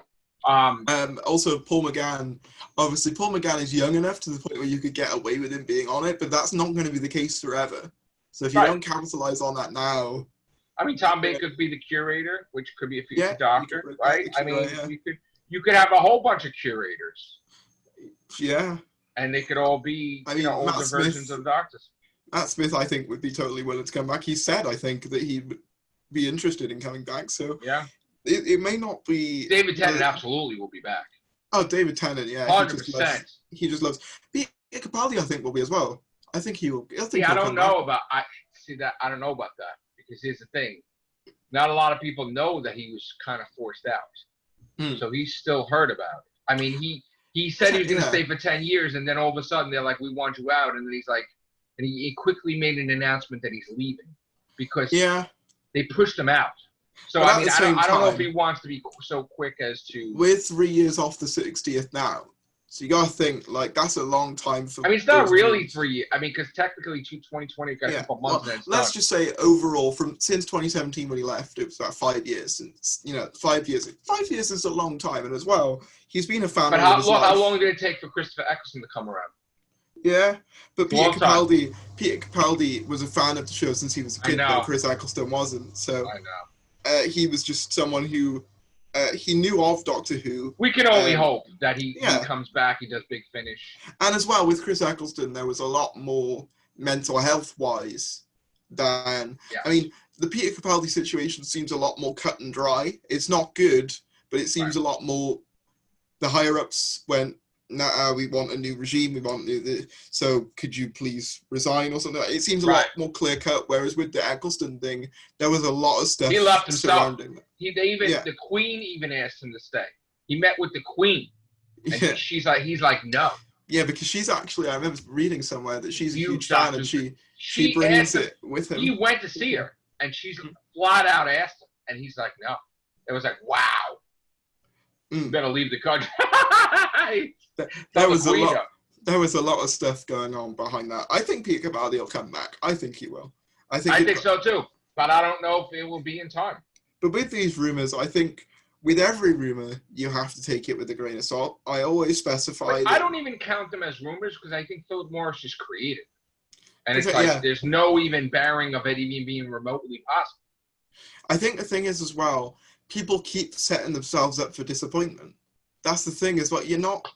[SPEAKER 2] Also, Paul McGann. Obviously, Paul McGann is young enough to the point where you could get away with him being on it, but that's not going to be the case forever. So if you don't capitalize on that now.
[SPEAKER 1] I mean, Tom Baker could be the curator, which could be a future doctor, right? I mean, you could have a whole bunch of curators.
[SPEAKER 2] Yeah.
[SPEAKER 1] And they could all be older versions of doctors.
[SPEAKER 2] Matt Smith, I think, would be totally willing to come back. He said, I think, that he would be interested in coming back. So it may not be...
[SPEAKER 1] David Tennant absolutely will be back.
[SPEAKER 2] Oh, David Tennant, yeah.
[SPEAKER 1] 100%.
[SPEAKER 2] He just loves... Peter Capaldi, I think, will be as well. I think he will.
[SPEAKER 1] I don't know about that. Because here's the thing, not a lot of people know that he was kind of forced out. So he's still heard about it. I mean, he said he was going to stay for 10 years, and then all of a sudden they're like, we want you out. And then he's like, and he quickly made an announcement that he's leaving because they pushed him out. So, I mean, I don't know if he wants to be so quick as to...
[SPEAKER 2] We're 3 years off the 60th now. So you got to think, like, that's a long time for...
[SPEAKER 1] I mean, it's not really 3 years. I mean, because technically 2020 got a couple months and
[SPEAKER 2] let's just say overall, since 2017 when he left, it was about 5 years since, 5 years. 5 years is a long time. And as well, he's been a fan of his life.
[SPEAKER 1] How long did it take for Christopher Eccleston to come around?
[SPEAKER 2] Yeah, but Peter Capaldi was a fan of the show since he was a kid, but Chris Eccleston wasn't. So
[SPEAKER 1] I know.
[SPEAKER 2] He was just someone who... he knew of Doctor Who.
[SPEAKER 1] We can only hope that he comes back, he does Big Finish.
[SPEAKER 2] And as well, with Chris Eccleston, there was a lot more mental health-wise than... I mean, the Peter Capaldi situation seems a lot more cut and dry. It's not good, but it seems a lot more... The higher-ups went, nah, we want a new regime, we want so could you please resign or something? It seems a lot more clear-cut, whereas with the Eccleston thing, there was a lot of stuff
[SPEAKER 1] he left himself.
[SPEAKER 2] surrounding it.
[SPEAKER 1] The Queen even asked him to stay. He met with the Queen, and he's like, no.
[SPEAKER 2] Yeah, because she's actually, I remember reading somewhere that she's a huge fan, and she brings it with him.
[SPEAKER 1] He went to see her, and she's flat out asked him, and he's like, no. It was like, wow. You better leave the country.
[SPEAKER 2] There was a lot of stuff going on behind that. I think Peter Capaldi will come back. I think he will. I think so too,
[SPEAKER 1] but I don't know if it will be in time.
[SPEAKER 2] But with these rumors, I think with every rumor, you have to take it with a grain of salt. I always specify
[SPEAKER 1] I don't even count them as rumors because I think Philip Morris is creative. And it's like,
[SPEAKER 2] yeah.
[SPEAKER 1] there's no even bearing of it even being remotely possible.
[SPEAKER 2] I think the thing is as well, people keep setting themselves up for disappointment. That's the thing is what you're not,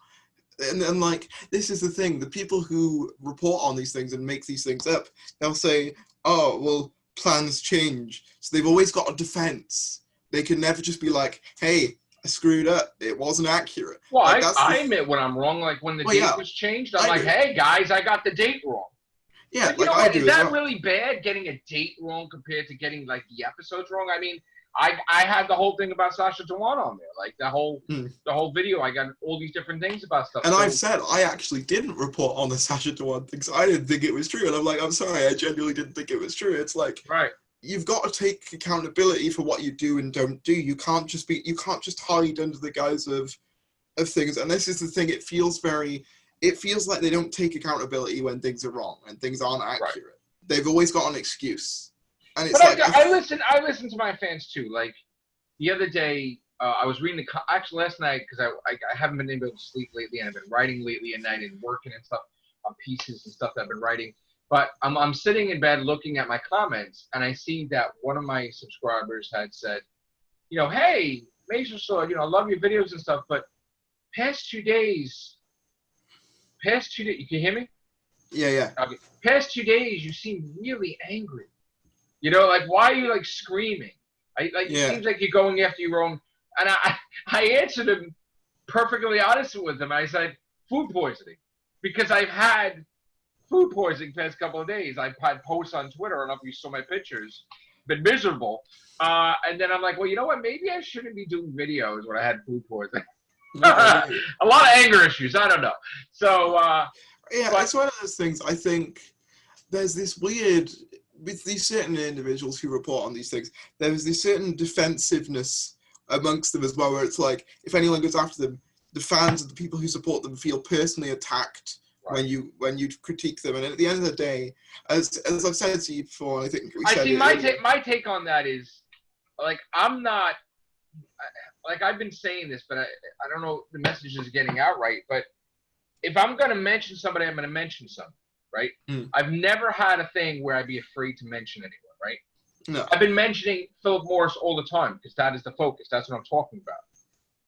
[SPEAKER 2] and like, this is the thing, the people who report on these things and make these things up, they'll say, oh, well, plans change. So they've always got a defense. They can never just be like, hey, I screwed up. It wasn't accurate.
[SPEAKER 1] Well,
[SPEAKER 2] like,
[SPEAKER 1] I admit when I'm wrong. Like when the date was changed, I'm like, hey, guys, I got the date wrong.
[SPEAKER 2] Yeah,
[SPEAKER 1] but you know what? Is that really bad, getting a date wrong compared to getting like the episodes wrong? I mean, I had the whole thing about Sasha Dewan on there, like the whole video. I got all these different things about stuff.
[SPEAKER 2] And I've said I actually didn't report on the Sasha Dewan thing, so I didn't think it was true. And I'm like, I'm sorry, I genuinely didn't think it was true. It's like,
[SPEAKER 1] right.
[SPEAKER 2] You've got to take accountability for what you do and don't do. You can't just hide under the guise of things. And this is the thing. It feels like they don't take accountability when things are wrong and things aren't accurate. Right. They've always got an excuse. And it's
[SPEAKER 1] I listen to my fans too. Like the other day, I was reading actually last night because I haven't been able to sleep lately, and I've been writing lately at night and working and stuff on pieces and stuff that I've been writing. But I'm sitting in bed looking at my comments, and I see that one of my subscribers had said, you know, hey, Matrixlord, you know, I love your videos and stuff, but past 2 days, you can hear me?
[SPEAKER 2] Yeah.
[SPEAKER 1] Okay. Past 2 days, you seem really angry. You know, like, why are you, like, screaming? It seems like you're going after your own. And I answered him perfectly honest with him. I said, food poisoning. Because I've had food poisoning the past couple of days. I've had posts on Twitter. I don't know if you saw my pictures. Been miserable. And then I'm like, well, you know what? Maybe I shouldn't be doing videos when I had food poisoning. A lot of anger issues. I don't know. So,
[SPEAKER 2] it's one of those things. I think there's this weird, with these certain individuals who report on these things, there's this certain defensiveness amongst them as well, where it's like, if anyone goes after them, the fans and the people who support them feel personally attacked. Right. When you critique them, and at the end of the day, as I've said to you before, and I think we said
[SPEAKER 1] my take on that is, like, I'm not, like, I've been saying this, but I don't know if the message is getting out right. But if I'm going to mention somebody, I'm going to mention somebody, right? I've never had a thing where I'd be afraid to mention anyone, right?
[SPEAKER 2] No.
[SPEAKER 1] I've been mentioning Philip Morris all the time because that is the focus. That's what I'm talking about.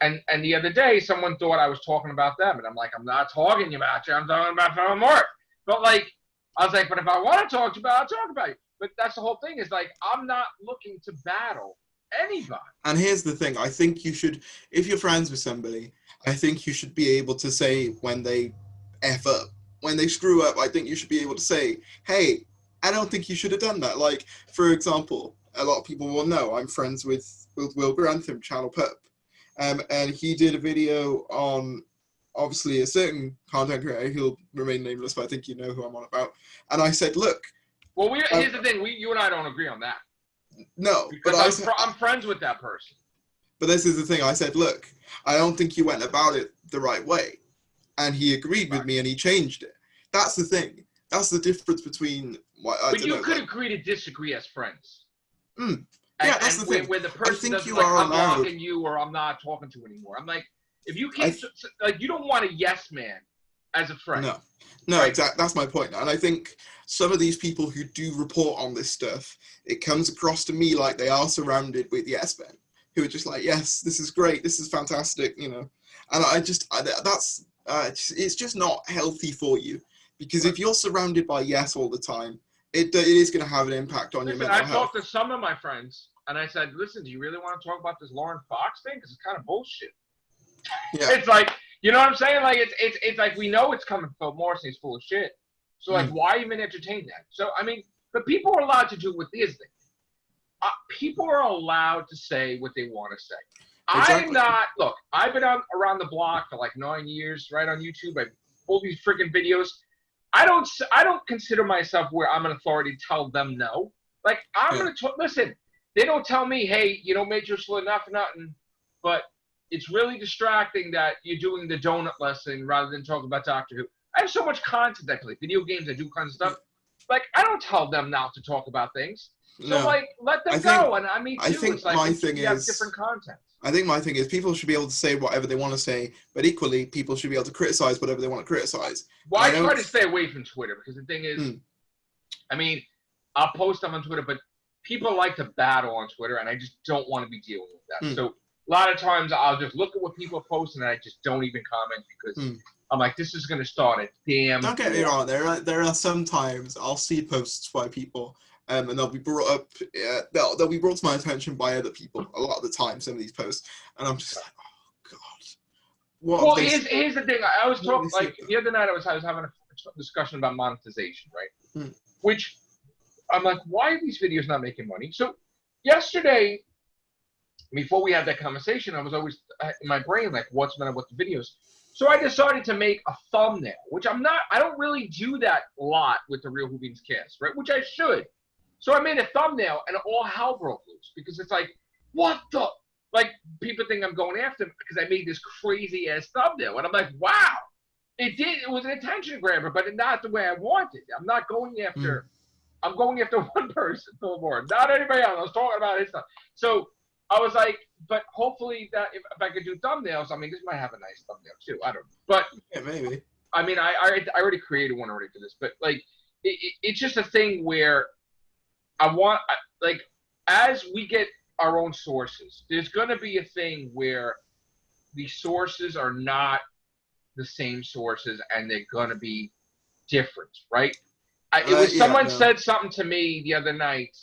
[SPEAKER 1] And the other day, someone thought I was talking about them, and I'm like, I'm not talking about you. I'm talking about Philip Morris. But like, I was like, but if I want to talk to you about it, I'll talk about you. But that's the whole thing. Is like, I'm not looking to battle anybody.
[SPEAKER 2] And here's the thing. I think you should, if you're friends with somebody, I think you should be able to say when they F up, when they screw up. I think you should be able to say, hey, I don't think you should have done that. Like, for example, a lot of people will know I'm friends with Will Grantham, Channel Pup. And he did a video on, obviously, a certain content creator. He'll remain nameless, but I think you know who I'm on about. And I said, look.
[SPEAKER 1] Well, here's the thing. You and I don't agree on that.
[SPEAKER 2] No.
[SPEAKER 1] Because I'm friends with that person.
[SPEAKER 2] But this is the thing. I said, look, I don't think you went about it the right way. And he agreed with me, and he changed it. That's the thing. That's the difference between what I
[SPEAKER 1] But you could agree to disagree as friends.
[SPEAKER 2] Yeah, that's the thing.
[SPEAKER 1] Where the person doesn't like, I'm blocking you or I'm not talking to you anymore. I'm like, if you can't, like, you don't want a yes man as a friend.
[SPEAKER 2] No, right? Exactly. That's my point. And I think some of these people who do report on this stuff, it comes across to me like they are surrounded with yes men who are just like, yes, this is great, this is fantastic, you know. And it's just not healthy for you, because if you're surrounded by yes all the time, it is going to have an impact on your mental health.
[SPEAKER 1] I talked to some of my friends, and I said, listen, do you really want to talk about this Lauren Fox thing? Because it's kind of bullshit. Yeah. It's like, you know what I'm saying? Like, it's like, we know it's coming from Phil Morrison, he's full of shit. So, like, why even entertain that? So, I mean, but people are allowed to do what these things. People are allowed to say what they want to say. Exactly. I'm not, look, I've been around the block for like 9 years, right, on YouTube. I all these freaking videos. I don't consider myself where I'm an authority to tell them no. Like, I'm going to talk, listen, they don't tell me, hey, you don't make your slow enough for nothing, but it's really distracting that you're doing the donut lesson rather than talking about Doctor Who. I have so much content. I play video games, I do kinds of stuff. Like, I don't tell them not to talk about things. So, like, let them go. And I mean, too,
[SPEAKER 2] I think
[SPEAKER 1] it's like,
[SPEAKER 2] my thing
[SPEAKER 1] you have different content.
[SPEAKER 2] I think my thing is people should be able to say whatever they want to say, but equally, people should be able to criticize whatever they want to criticize.
[SPEAKER 1] Well,
[SPEAKER 2] And
[SPEAKER 1] I try to stay away from Twitter because the thing is, I mean, I'll post stuff on Twitter, but people like to battle on Twitter, and I just don't want to be dealing with that. So a lot of times I'll just look at what people post, and I just don't even comment because I'm like, this is going to start a damn.
[SPEAKER 2] Don't get me wrong. There are some times I'll see posts by people, and they'll be brought up. They'll be brought to my attention by other people. A lot of the time, some of these posts, and I'm just like, oh god.
[SPEAKER 1] Well, here's the thing. I was talking like the other night. I was having a discussion about monetization, right? Which I'm like, why are these videos not making money? So yesterday, before we had that conversation, I was always in my brain like, what's going on with the videos? So I decided to make a thumbnail, which I don't really do that a lot with the Real Whovians cast, right? Which I should. So I made a thumbnail, and all hell broke loose because it's like, what the? Like, people think I'm going after them because I made this crazy ass thumbnail, and I'm like, wow, it was an attention grabber, but not the way I wanted. I'm not going after. I'm going after one person no more, not anybody else. I was talking about his stuff. So I was like, but hopefully that if I could do thumbnails, I mean, this might have a nice thumbnail too. I don't know, but
[SPEAKER 2] yeah, maybe.
[SPEAKER 1] I mean, I already created one already for this, but like, it's just a thing where I want, like, as we get our own sources, there's going to be a thing where the sources are not the same sources, and they're going to be different, right? Someone said something to me the other night.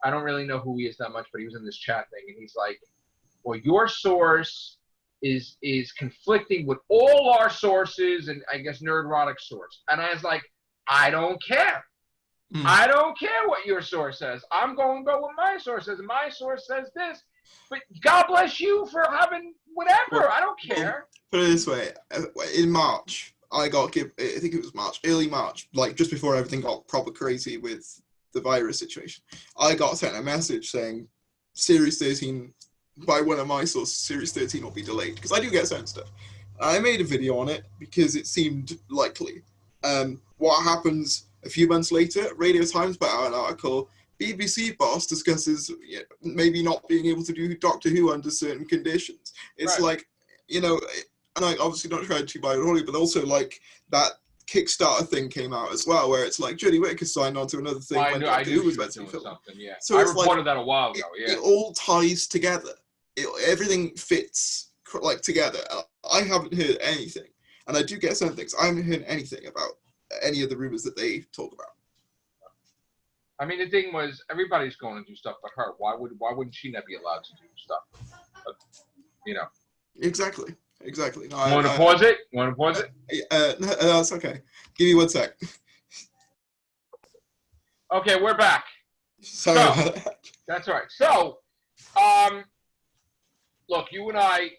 [SPEAKER 1] I don't really know who he is that much, but he was in this chat thing, and he's like, well, your source is conflicting with all our sources, and I guess Nerdrotic's source. And I was like, I don't care. I don't care what your source says. I'm going to go with my source says. My source says this. But God bless you for having whatever. Well, I don't care.
[SPEAKER 2] Put it this way. In March, I think it was March, early March, like just before everything got proper crazy with the virus situation, I got sent a message saying Series 13, by one of my sources, Series 13 will be delayed. Because I do get sent stuff. I made a video on it because it seemed likely. What happens a few months later? Radio Times put out an article. BBC boss discusses maybe not being able to do Doctor Who under certain conditions. It's like, and I obviously not trying to buy it only, but also like that Kickstarter thing came out as well, where it's like Jodie Whittaker signed on to another thing when Doctor Who was meant to be filmed.
[SPEAKER 1] Yeah.
[SPEAKER 2] So
[SPEAKER 1] I reported that a while ago.
[SPEAKER 2] It all ties together. Everything fits like together. I haven't heard anything, and I do get some things. I haven't heard anything about any of the rumors that they talk about.
[SPEAKER 1] I mean, the thing was, everybody's going to do stuff but her. Why wouldn't she not be allowed to do stuff? But,
[SPEAKER 2] Exactly. No,
[SPEAKER 1] Want to pause it?
[SPEAKER 2] No, it's okay. Give me 1 sec.
[SPEAKER 1] Okay, we're back.
[SPEAKER 2] Sorry about that.
[SPEAKER 1] That's all right. So, look, you and I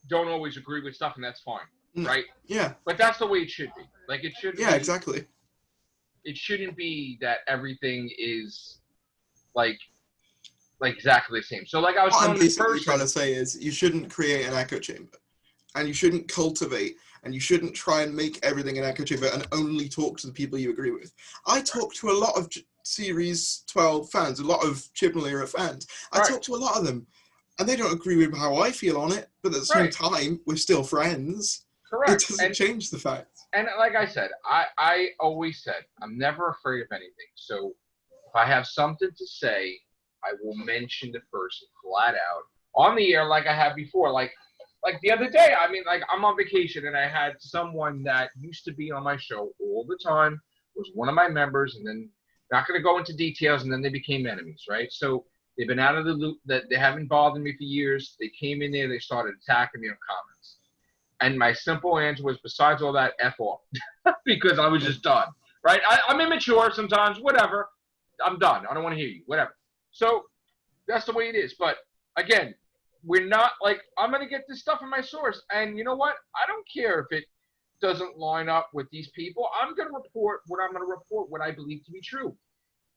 [SPEAKER 1] don't always agree with stuff, and that's fine, right?
[SPEAKER 2] Yeah.
[SPEAKER 1] But that's the way it should be. Like, it should be.
[SPEAKER 2] Yeah, exactly.
[SPEAKER 1] It shouldn't be that everything is like exactly the same. So like I was
[SPEAKER 2] what I'm basically trying to say is you shouldn't create an echo chamber, and you shouldn't cultivate, and you shouldn't try and make everything an echo chamber and only talk to the people you agree with. I talk to a lot of Series 12 fans, a lot of Chibnall era fans. I talk to a lot of them, and they don't agree with how I feel on it, but at the same time, we're still friends.
[SPEAKER 1] Correct.
[SPEAKER 2] It doesn't change the fact.
[SPEAKER 1] And like I said, I always said, I'm never afraid of anything. So if I have something to say, I will mention the person flat out on the air like I have before. Like the other day, I mean, like I'm on vacation and I had someone that used to be on my show all the time, was one of my members, and then not going to go into details, and then they became enemies, right? So they've been out of the loop, that they haven't bothered me for years. They came in there, they started attacking me on comments. And my simple answer was, besides all that, F off. Because I was just done, right? I'm immature sometimes, whatever. I'm done. I don't want to hear you, whatever. So that's the way it is. But again, we're not like, I'm going to get this stuff from my source. And you know what? I don't care if it doesn't line up with these people. I'm going to report what I'm going to report, what I believe to be true.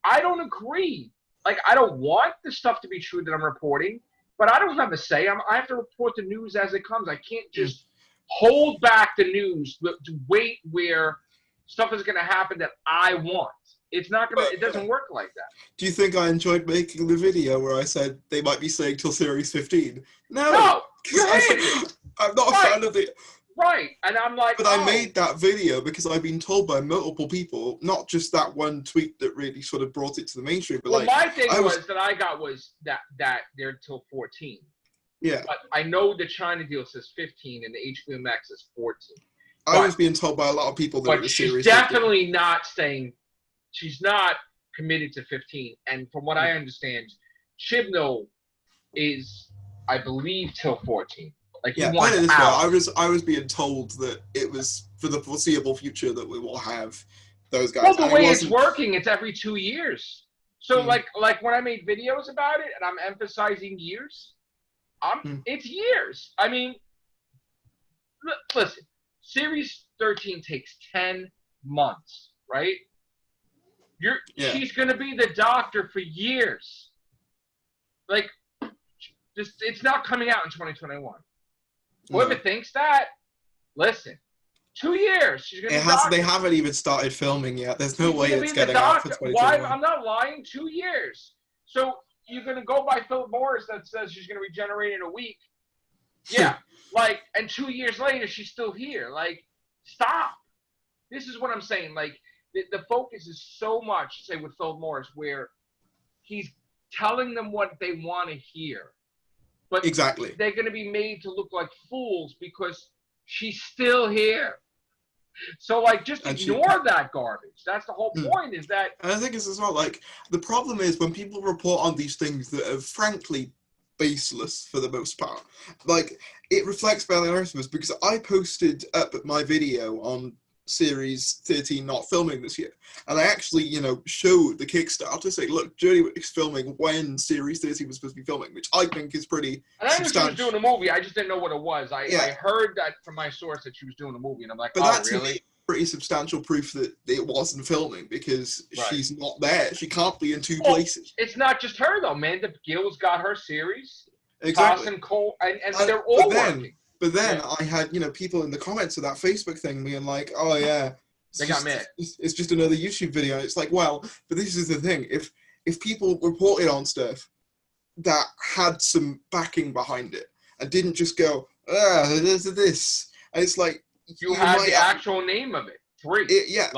[SPEAKER 1] I don't agree. Like, I don't want the stuff to be true that I'm reporting, but I don't have a say. I have to report the news as it comes. I can't just hold back the news to wait where stuff is going to happen that I want. It's not gonna. It doesn't work like that.
[SPEAKER 2] Do you think I enjoyed making the video where I said they might be staying till series 15?
[SPEAKER 1] No, you hated it.
[SPEAKER 2] I'm not a fan of the.
[SPEAKER 1] Right, and I'm like,
[SPEAKER 2] But I made that video because I've been told by multiple people, not just that one tweet that really sort of brought it to the mainstream. But
[SPEAKER 1] well,
[SPEAKER 2] like,
[SPEAKER 1] my thing that I got was that they're till 14.
[SPEAKER 2] Yeah.
[SPEAKER 1] But I know the China deal says 15 and the HBO Max says 14.
[SPEAKER 2] I was being told by a lot of people that it was series 15.
[SPEAKER 1] She's definitely not saying. She's not committed to 15. And from what I understand, Chibnall is, I believe, till 14. Like he wants out.
[SPEAKER 2] I was being told that it was for the foreseeable future that we will have those guys.
[SPEAKER 1] Well, the way it's working, it's every 2 years. So like when I made videos about it, and I'm emphasizing years, it's years. I mean, listen, Series 13 takes 10 months, right? She's gonna be the Doctor for years. Like, it's not coming out in 2021. Whoever thinks that, listen, 2 years. She's gonna be Doctor.
[SPEAKER 2] They haven't even started filming yet. There's no way it's getting out for 2021.
[SPEAKER 1] I'm not lying. 2 years. So you're gonna go by Philip Morris that says she's gonna regenerate in a week. Yeah. Like, and 2 years later, she's still here. Like, stop. This is what I'm saying. Like, the focus is so much, say, with Philip Morris, where he's telling them what they want to hear. But
[SPEAKER 2] exactly,
[SPEAKER 1] they're going to be made to look like fools because she's still here. So, like, just ignore that garbage. That's the whole point, is that...
[SPEAKER 2] And I think it's as well, like, the problem is when people report on these things that are frankly baseless for the most part, like, it reflects badly on us because I posted up my video on Series 13 not filming this year, and I actually, showed the Kickstarter saying, look, Jodie Whittaker's filming when Series 13 was supposed to be filming, which I think is pretty substantial.
[SPEAKER 1] And I knew she was doing a movie, I just didn't know what it was. I heard that from my source that she was doing a movie, and I'm like,
[SPEAKER 2] that's
[SPEAKER 1] really?
[SPEAKER 2] Pretty substantial proof that it wasn't filming because she's not there. She can't be in two places.
[SPEAKER 1] It's not just her, though. Amanda Gill's got her series.
[SPEAKER 2] Exactly.
[SPEAKER 1] Toss and Cole, and they're all working.
[SPEAKER 2] But then I had, people in the comments of that Facebook thing being like, oh, yeah.
[SPEAKER 1] They got mad.
[SPEAKER 2] It's just another YouTube video. It's like, well, but this is the thing. If people reported on stuff that had some backing behind it and didn't just go, there's this. And it's like...
[SPEAKER 1] You had the actual name of it. 3.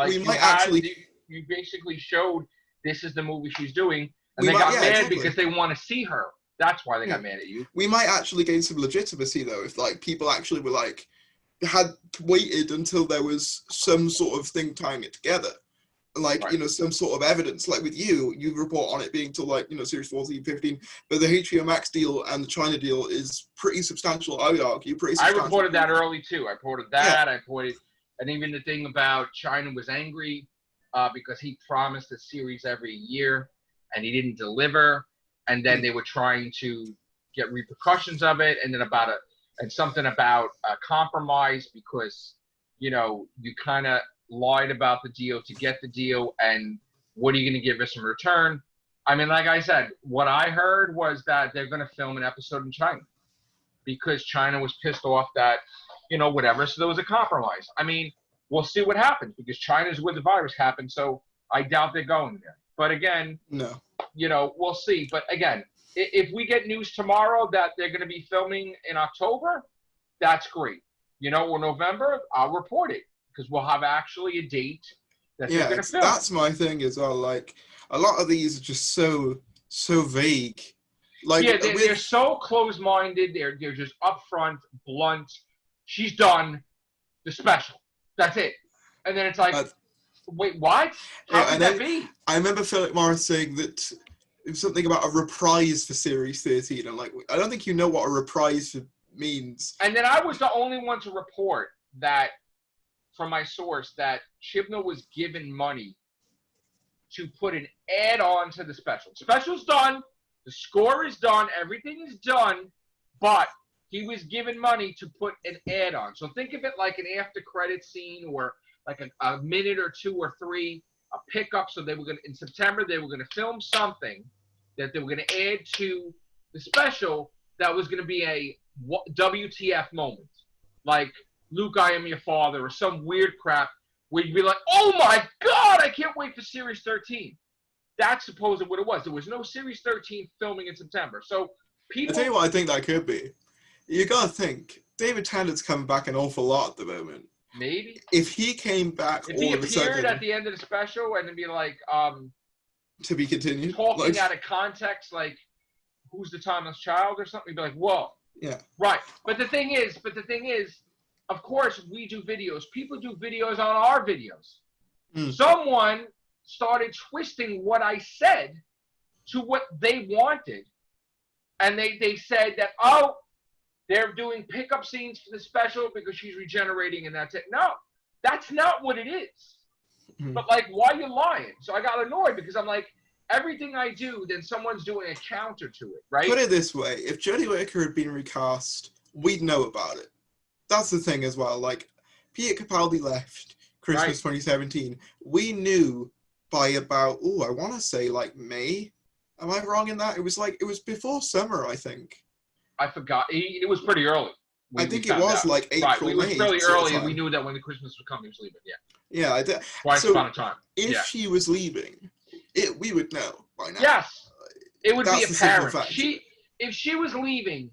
[SPEAKER 2] We might actually...
[SPEAKER 1] You basically showed this is the movie she's doing, and they got mad because they want to see her. That's why they got mad at you. We might actually gain some legitimacy, though, if people actually were had waited until there was some sort of thing tying it together. Some sort of evidence. Like with you report on it being till Series 14, 15, but the HBO Max deal and the China deal is pretty substantial, I would argue. I reported that early, too. I reported that. And even the thing about China was angry because he promised a series every year and he didn't deliver. And then they were trying to get repercussions of it, and then something about a compromise because, you kind of lied about the deal to get the deal, and what are you going to give us in return? I mean, like I said, what I heard was that they're going to film an episode in China because China was pissed off that, whatever, so there was a compromise. I mean, we'll see what happens because China's where the virus happened, so I doubt they're going there. But again...
[SPEAKER 2] No.
[SPEAKER 1] We'll see. But again, if we get news tomorrow that they're going to be filming in October, that's great. Or November, I'll report it because we'll have actually a date that they're going to film.
[SPEAKER 2] That's my thing as well. Like, a lot of these are just so vague. Like,
[SPEAKER 1] they're so close-minded. They're just upfront, blunt. She's done the special. That's it. And then it's like... Wait, what? How could that be?
[SPEAKER 2] I remember Philip Morris saying that it was something about a reprise for Series 13. I'm like, I don't think you know what a reprise means.
[SPEAKER 1] And then I was the only one to report that, from my source, that Chibnall was given money to put an add-on to the special. The special's done. The score is done. Everything is done. But he was given money to put an add-on. So think of it like an after-credit scene or... like a minute or 2 or 3, a pickup. So in September, they were going to film something that they were going to add to the special that was going to be a WTF moment. Like, Luke, I am your father, or some weird crap we'd be like, oh my God, I can't wait for Series 13. That's supposedly what it was. There was no Series 13 filming in September. So people...
[SPEAKER 2] I tell you what I think that could be. You gotta think, David Tennant's coming back an awful lot at the moment.
[SPEAKER 1] Maybe.
[SPEAKER 2] If he came back
[SPEAKER 1] if
[SPEAKER 2] all
[SPEAKER 1] he
[SPEAKER 2] of a
[SPEAKER 1] appeared
[SPEAKER 2] sudden...
[SPEAKER 1] at the end of the special and then be like...
[SPEAKER 2] to be continued?
[SPEAKER 1] Talking
[SPEAKER 2] like,
[SPEAKER 1] out of context, like, who's the timeless child or something, you'd be like, whoa.
[SPEAKER 2] Yeah.
[SPEAKER 1] Right. But the thing is, of course, we do videos. People do videos on our videos. Someone started twisting what I said to what they wanted. And they said that, oh, they're doing pickup scenes for the special because she's regenerating and that's it. No, that's not what it is. But, like, why are you lying? So I got annoyed because I'm like, everything I do, then someone's doing a counter to it, right?
[SPEAKER 2] Put it this way, if Jodie Whittaker had been recast, we'd know about it. That's the thing as well. Like, Peter Capaldi left Christmas 2017. We knew by about, I want to say, like, May. Am I wrong in that? It was before summer, I think.
[SPEAKER 1] I forgot. It was pretty early.
[SPEAKER 2] I think it was like April,
[SPEAKER 1] May. It was fairly early, and we
[SPEAKER 2] time.
[SPEAKER 1] knew that when the Christmas was coming, he was leaving. Yeah.
[SPEAKER 2] Yeah, I did.
[SPEAKER 1] Twice upon a time.
[SPEAKER 2] If she was leaving, we would know by now.
[SPEAKER 1] Yes, it would be apparent. If she was leaving,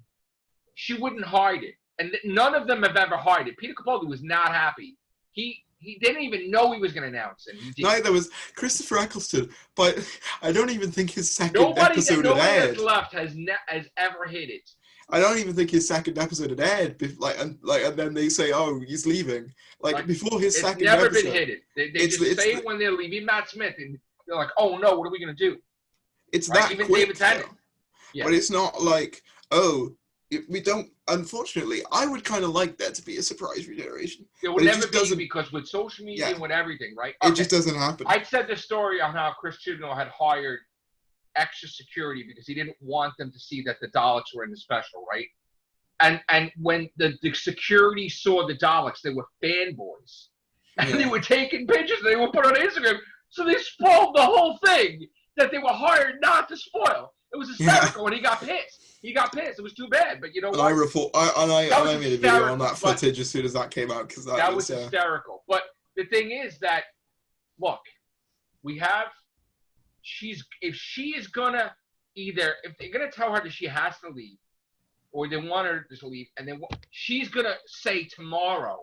[SPEAKER 1] she wouldn't hide it, and none of them have ever hid it. Peter Capaldi was not happy. He didn't even know he was going to announce it.
[SPEAKER 2] Neither was Christopher Eccleston, but I don't even think his second episode had aired.
[SPEAKER 1] Nobody that's left has ever hid it.
[SPEAKER 2] I don't even think his second episode had aired. And then they say, "Oh, he's leaving." Like before his second episode,
[SPEAKER 1] it's never been hidden. They just say it when they're leaving. Matt Smith, and they're like, "Oh no, what are we gonna do?"
[SPEAKER 2] It's that
[SPEAKER 1] even
[SPEAKER 2] quick,
[SPEAKER 1] David Tennant.
[SPEAKER 2] Yeah. But it's not like, we don't. Unfortunately, I would kind of like that to be a surprise regeneration.
[SPEAKER 1] It would never be because with social media and with everything, right?
[SPEAKER 2] It just doesn't happen.
[SPEAKER 1] I said the story on how Chris Chibnall had hired extra security because he didn't want them to see that the Daleks were in the special, right? And when the security saw the Daleks, they were fanboys. And they were taking pictures and they were put on Instagram. So they spoiled the whole thing that they were hired not to spoil. It was hysterical and he got pissed. It was too bad, but you know what?
[SPEAKER 2] I made a video on that footage as soon as that came out because that was
[SPEAKER 1] hysterical. But the thing is that, look, if she is gonna if they're gonna tell her that she has to leave, or they want her to leave, and then she's gonna say tomorrow,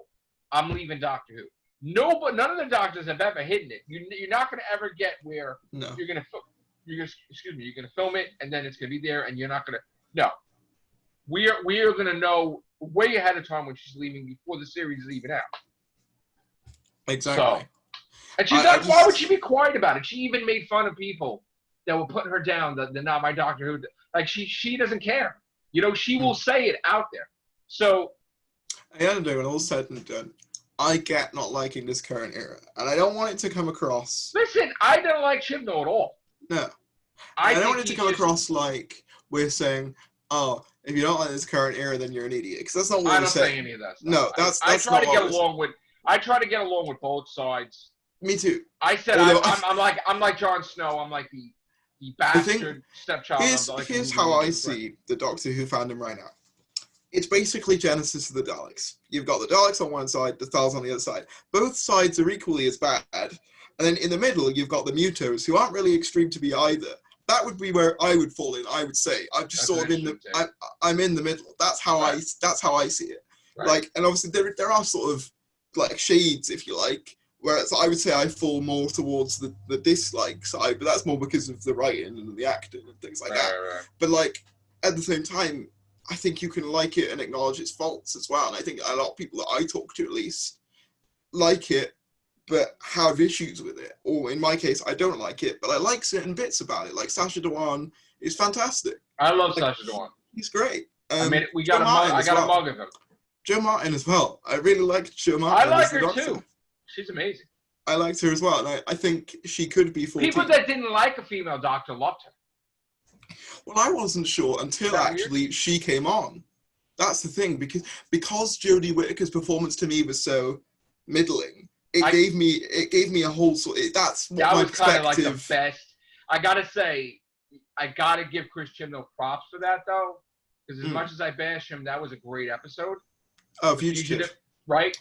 [SPEAKER 1] I'm leaving Doctor Who. No, but none of the doctors have ever hidden it. You're not gonna ever get where you're gonna film it, and then it's gonna be there, and you're not gonna. No, we are gonna know way ahead of time when she's leaving before the series is even out.
[SPEAKER 2] Exactly.
[SPEAKER 1] So, and why would she be quiet about it? She even made fun of people that were putting her down. They're not my Doctor Who. Like she doesn't care. You know, she will say it out there. So,
[SPEAKER 2] at the end of the day, when all's said and done, I get not liking this current era, and I don't want it to come across.
[SPEAKER 1] Listen, I don't like Chibnall at all.
[SPEAKER 2] No, I don't want it to come across like we're saying, "Oh, if you don't like this current era, then you're an idiot." Because that's not what we're saying.
[SPEAKER 1] I don't say any of that stuff.
[SPEAKER 2] No, that's
[SPEAKER 1] I try to get along with. I try to get along with both sides.
[SPEAKER 2] Me too.
[SPEAKER 1] I said I'm like Jon Snow. I'm like the bastard stepchild.
[SPEAKER 2] Here's how I see the Doctor Who fandom right now. It's basically Genesis of the Daleks. You've got the Daleks on one side, the Thals on the other side. Both sides are equally as bad. And then in the middle, you've got the Mutos, who aren't really extreme to be either. That would be where I would fall in. I would say I'm just sort of in the. I'm in the middle. That's how I see it. Right. Like, and obviously there are sort of like shades, if you like. Whereas I would say I fall more towards the dislike side, but that's more because of the writing and the acting and things like that. Right. But like at the same time, I think you can like it and acknowledge its faults as well. And I think a lot of people that I talk to, at least, like it, but have issues with it. Or in my case, I don't like it, but I like certain bits about it. Like Sacha Dhawan is fantastic.
[SPEAKER 1] I love Sacha Dhawan.
[SPEAKER 2] He's great.
[SPEAKER 1] I mean, I got a mug of him.
[SPEAKER 2] Jo Martin as well. I really liked Jo Martin.
[SPEAKER 1] I like her too. She's amazing.
[SPEAKER 2] I liked her as well, and I think she could be 14.
[SPEAKER 1] People that didn't like a female doctor loved her.
[SPEAKER 2] Well, I wasn't sure until actually she came on. That's the thing, because Jodie Whittaker's performance to me was so middling. It gave me a whole sort. That's what
[SPEAKER 1] that
[SPEAKER 2] my
[SPEAKER 1] was kind of like the
[SPEAKER 2] perspective.
[SPEAKER 1] best. I gotta say, I gotta give Chris Chibnall props for that though, because as much as I bash him, that was a great episode.
[SPEAKER 2] Oh, Fugitive,
[SPEAKER 1] right?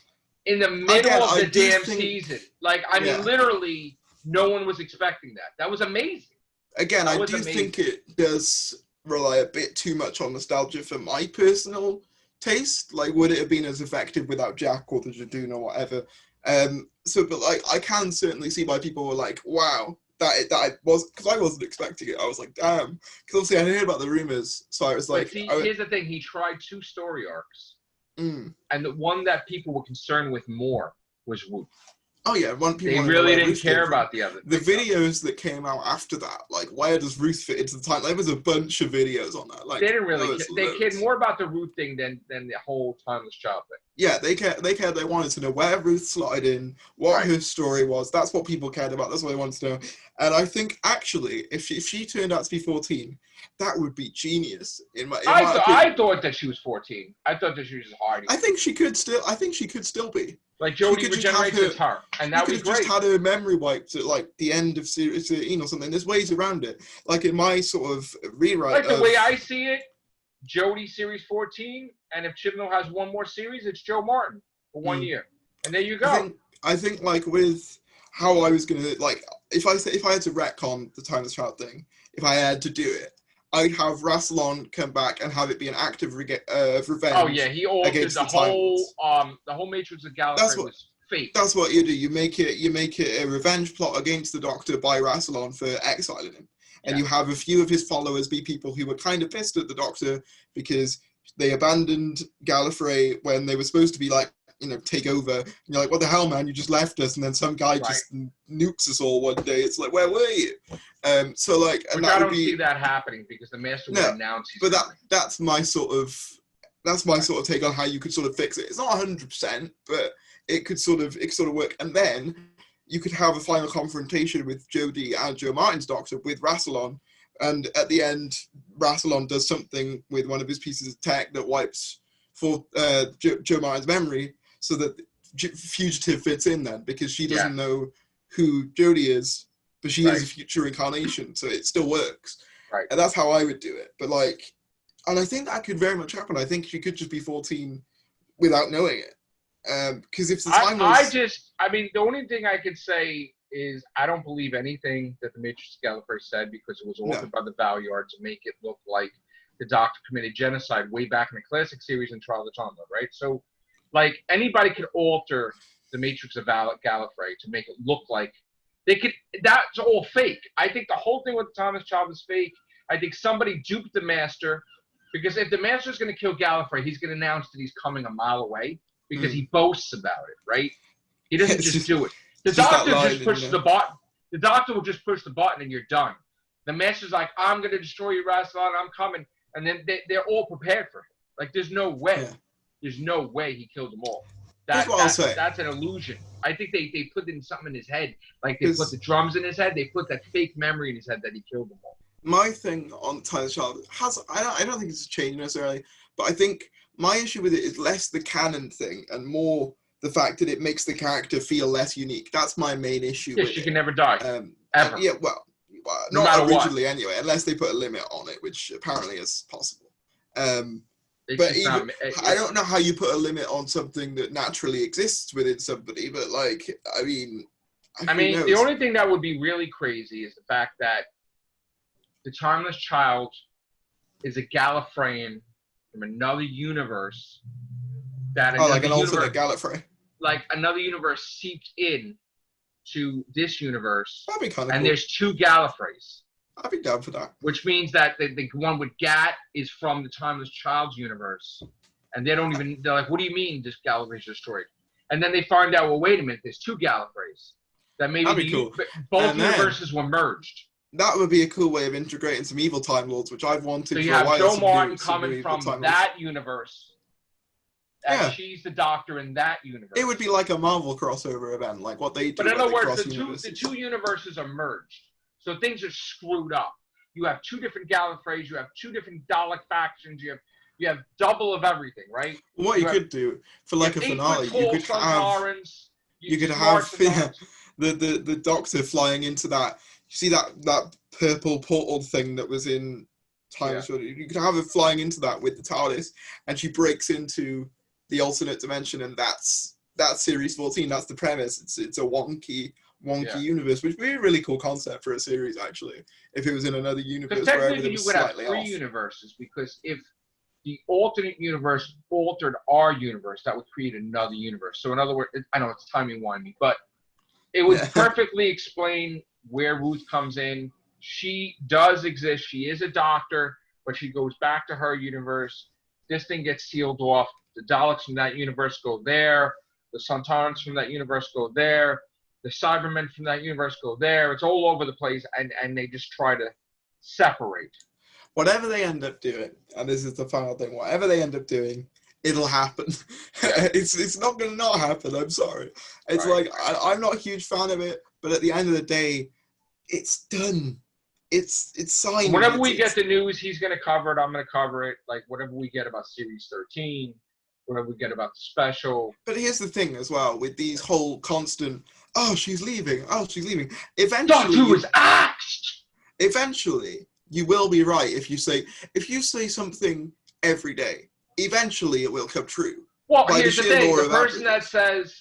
[SPEAKER 1] in the middle
[SPEAKER 2] Again,
[SPEAKER 1] of
[SPEAKER 2] I
[SPEAKER 1] the
[SPEAKER 2] do
[SPEAKER 1] damn
[SPEAKER 2] think-
[SPEAKER 1] season. Like, I
[SPEAKER 2] Yeah.
[SPEAKER 1] mean, literally, no one was expecting that. That was amazing.
[SPEAKER 2] Again,
[SPEAKER 1] That
[SPEAKER 2] I
[SPEAKER 1] was
[SPEAKER 2] do
[SPEAKER 1] amazing.
[SPEAKER 2] think it does rely a bit too much on nostalgia for my personal taste. Like, would it have been as effective without Jack or the Jadoon or whatever? But like, I can certainly see why people were like, "Wow, that was," because I wasn't expecting it. I was like, "Damn," because obviously I heard about the rumors, so I was
[SPEAKER 1] But
[SPEAKER 2] like,
[SPEAKER 1] see, here's the thing. He tried 2 story arcs.
[SPEAKER 2] mm.
[SPEAKER 1] And the one that people were concerned with more was Ruth.
[SPEAKER 2] "Oh yeah, people
[SPEAKER 1] They
[SPEAKER 2] want to know
[SPEAKER 1] really
[SPEAKER 2] where
[SPEAKER 1] didn't
[SPEAKER 2] Ruth came
[SPEAKER 1] care
[SPEAKER 2] from."
[SPEAKER 1] about the other.
[SPEAKER 2] The videos that came out after that, like, where does Ruth fit into the time? There was a bunch of videos on that. Like,
[SPEAKER 1] They didn't really care. They
[SPEAKER 2] loads.
[SPEAKER 1] cared more about the Ruth thing than the whole Timeless Child thing.
[SPEAKER 2] Yeah, they cared. They wanted to know where Ruth slotted in, what
[SPEAKER 1] Right.
[SPEAKER 2] her story was. That's what people cared about. That's what they wanted to know. And I think actually, if she turned out to be 14, that would be genius. In my opinion.
[SPEAKER 1] I thought that she was 14. I thought that she was just hiding.
[SPEAKER 2] I think she could still be.
[SPEAKER 1] Like Jodie regenerates, it's her, and that would be great.
[SPEAKER 2] Just had her memory wiped at like the end of series 13 or something. There's ways around it. Like in my sort of rewrite.
[SPEAKER 1] Like the way I see it, Jodie series 14, and if Chibnall has one more series, it's Joe Martin for 1 year, and there you go.
[SPEAKER 2] I think like with how I was gonna like if I had to retcon the Timeless Child thing, if I had to do it, I'd have Rassilon come back and have it be an act of revenge.
[SPEAKER 1] Oh yeah, he altered the whole Matrix of Gallifrey was fake.
[SPEAKER 2] That's what you do. You make it a revenge plot against the Doctor by Rassilon for exiling him. And you have a few of his followers be people who were kind of pissed at the Doctor because they abandoned Gallifrey when they were supposed to be like, take over. And you're like, what the hell, man? You just left us, and then some guy just nukes us all one day. It's like, where were you? So like, and
[SPEAKER 1] I don't see that happening because the Master would announce he's coming.
[SPEAKER 2] That's my sort of take on how you could sort of fix it. It's not 100%, but it could sort of work. And then you could have a final confrontation with Jodie and Joe Martin's Doctor with Rassilon, and at the end, Rassilon does something with one of his pieces of tech that wipes for Joe Martin's memory, so that Fugitive fits in then, because she doesn't know who Jodie is, but she is a future incarnation, so it still works.
[SPEAKER 1] Right.
[SPEAKER 2] And that's how I would do it. But like, and I think that could very much happen. I think she could just be 14 without knowing it. Because if the time
[SPEAKER 1] the only thing I could say is I don't believe anything that the Matrix Gallifrey said, because it was altered by the Valyard to make it look like the Doctor committed genocide way back in the classic series in Trial of the Time Lord, right? So, like, anybody could alter the Matrix of Gallifrey to make it look like they could. That's all fake. I think the whole thing with the Timeless Child is fake. I think somebody duped the Master, because if the Master's going to kill Gallifrey, he's going to announce that he's coming a mile away, because he boasts about it, right? He doesn't just do it. The Doctor just pushes the button. The Doctor will just push the button and you're done. The Master's like, I'm going to destroy you, Rassilon, I'm coming. And then they're all prepared for him. Like, there's no way. Yeah. There's no way he killed them all. That's an illusion. I think they put in something in his head. Like, they put the drums in his head. They put that fake memory in his head that he killed them all.
[SPEAKER 2] My thing on Timeless Child I don't think it's changed necessarily, but I think my issue with it is less the canon thing and more the fact that it makes the character feel less unique. That's my main issue.
[SPEAKER 1] Yeah, she can never die. Ever.
[SPEAKER 2] Yeah, well, not originally anyway, unless they put a limit on it, which apparently is possible. But even, I don't know how you put a limit on something that naturally exists within somebody, but like, I mean,
[SPEAKER 1] the only thing that would be really crazy is the fact that the Timeless Child is a Gallifreyan from another universe.
[SPEAKER 2] Like an alternate Gallifrey.
[SPEAKER 1] Like another universe seeped in to this universe.
[SPEAKER 2] That'd be kind of cool.
[SPEAKER 1] And there's 2 Gallifreys.
[SPEAKER 2] I'd be down for that.
[SPEAKER 1] Which means that the one with Gat is from the Timeless Child's universe. And they're like, what do you mean this Gallifrey's destroyed? And then they find out, well, wait a minute, there's 2 Gallifreys. That maybe
[SPEAKER 2] cool.
[SPEAKER 1] Both universes were merged.
[SPEAKER 2] That would be a cool way of integrating some evil Time Lords, which I've wanted for a while.
[SPEAKER 1] So you have Joe Martin coming from that universe. And she's the Doctor in that universe.
[SPEAKER 2] It would be like a Marvel crossover event, like what they do.
[SPEAKER 1] But in other words, the two universes are merged. So things are screwed up. You have 2 different Gallifreys, you have 2 different Dalek factions, you have double of everything, right?
[SPEAKER 2] What you could do for like a finale, you could have the Doctor flying into that. You see that purple portal thing that was in Time. Yeah. You could have her flying into that with the TARDIS, and she breaks into the alternate dimension, and that's that's Series 14. That's the premise. It's a wonky universe, which would be a really cool concept for a series, actually. If it was in another universe
[SPEAKER 1] Because
[SPEAKER 2] where everything
[SPEAKER 1] technically
[SPEAKER 2] was
[SPEAKER 1] you would have
[SPEAKER 2] slightly
[SPEAKER 1] three
[SPEAKER 2] off.
[SPEAKER 1] universes, because if the alternate universe altered our universe, that would create another universe. So in other words, I know it's timey-wimey, but it would perfectly explain where Ruth comes in. She does exist. She is a doctor, but she goes back to her universe. This thing gets sealed off. The Daleks from that universe go there. The Sontarans from that universe go there. The Cybermen from that universe go there. It's all over the place, and they just try to separate.
[SPEAKER 2] Whatever they end up doing, and this is the final thing, whatever they end up doing, it'll happen.
[SPEAKER 1] Yeah.
[SPEAKER 2] It's not going to not happen, I'm sorry. It's
[SPEAKER 1] Right.
[SPEAKER 2] like, I'm not a huge fan of it, but at the end of the day, it's done. It's signed.
[SPEAKER 1] Whenever we get the news, he's going to cover it. I'm going to cover it. Like, whatever we get about Series 13, whatever we get about the special.
[SPEAKER 2] But here's the thing as well, with these whole constant, oh, she's leaving. Eventually,
[SPEAKER 1] Doctor Who is axed!
[SPEAKER 2] Eventually, you will be right if you say something every day. Eventually, it will come true.
[SPEAKER 1] Well, here's the thing. The person that says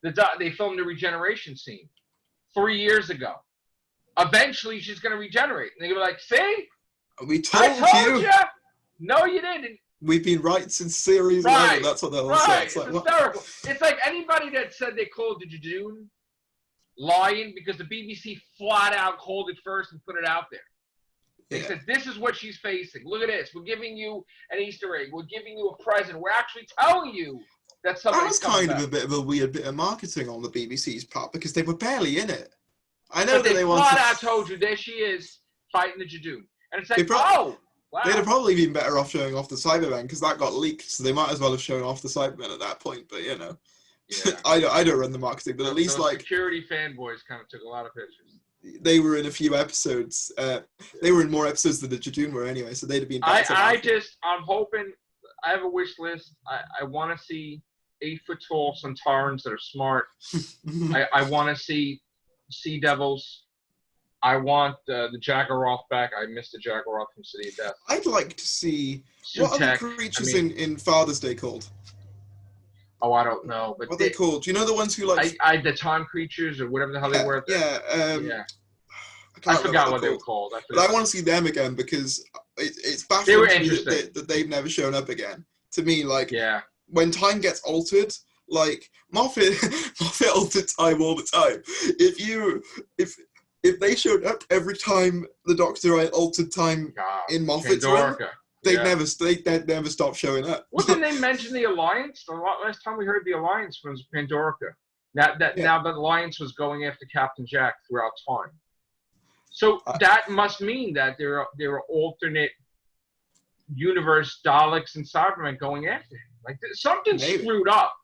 [SPEAKER 1] they filmed the regeneration scene 3 years ago. Eventually, she's going to regenerate. And they're going to be like, see?
[SPEAKER 2] I told you.
[SPEAKER 1] No, you didn't.
[SPEAKER 2] We've been right since series 11. That's what they'll say.
[SPEAKER 1] It's hysterical. It's like anybody that said they called the Jejune lying, because the BBC flat out called it first and put it out there. They said, this is what she's facing. Look at this. We're giving you an Easter egg. We're giving you a present. We're actually telling you that somebody's coming back.
[SPEAKER 2] That was kind of a bit of a weird bit of marketing on the BBC's part, because they were barely in it. I know
[SPEAKER 1] but
[SPEAKER 2] that they
[SPEAKER 1] flat out told you, there she is, fighting the Jejune. And it's like, wow.
[SPEAKER 2] They'd have probably been better off showing off the Cybermen, because that got leaked, so they might as well have shown off the Cybermen at that point, but you know. Yeah. I don't run the marketing, but at least like
[SPEAKER 1] security fanboys kind of took a lot of pictures.
[SPEAKER 2] They were in a few episodes. They were in more episodes than the Jejune were anyway, so they'd have been better.
[SPEAKER 1] I'm hoping, I have a wish list. I want to see 8-foot-tall Sontarans that are smart. I want to see Sea Devils. I want the Jaggeroth back. I missed the Jaggeroth from City of Death.
[SPEAKER 2] I'd like to see what are the creatures in Father's Day called?
[SPEAKER 1] Oh, I don't know. But
[SPEAKER 2] what are they called? Do you know the ones who like
[SPEAKER 1] the time creatures or whatever the hell they were?
[SPEAKER 2] I
[SPEAKER 1] forgot what they were called.
[SPEAKER 2] But I want to see them again, because it's baffling to me that they've never shown up again. To me, like, when time gets altered, like Moffat altered time all the time. If they showed up every time the Doctor altered time in Moffat's run, they'd never stop showing up.
[SPEAKER 1] Wasn't they mention the Alliance? The last time we heard the Alliance was Pandorica. Now the Alliance was going after Captain Jack throughout time. So that must mean that there are alternate universe Daleks and Cybermen going after him. Like something's screwed up.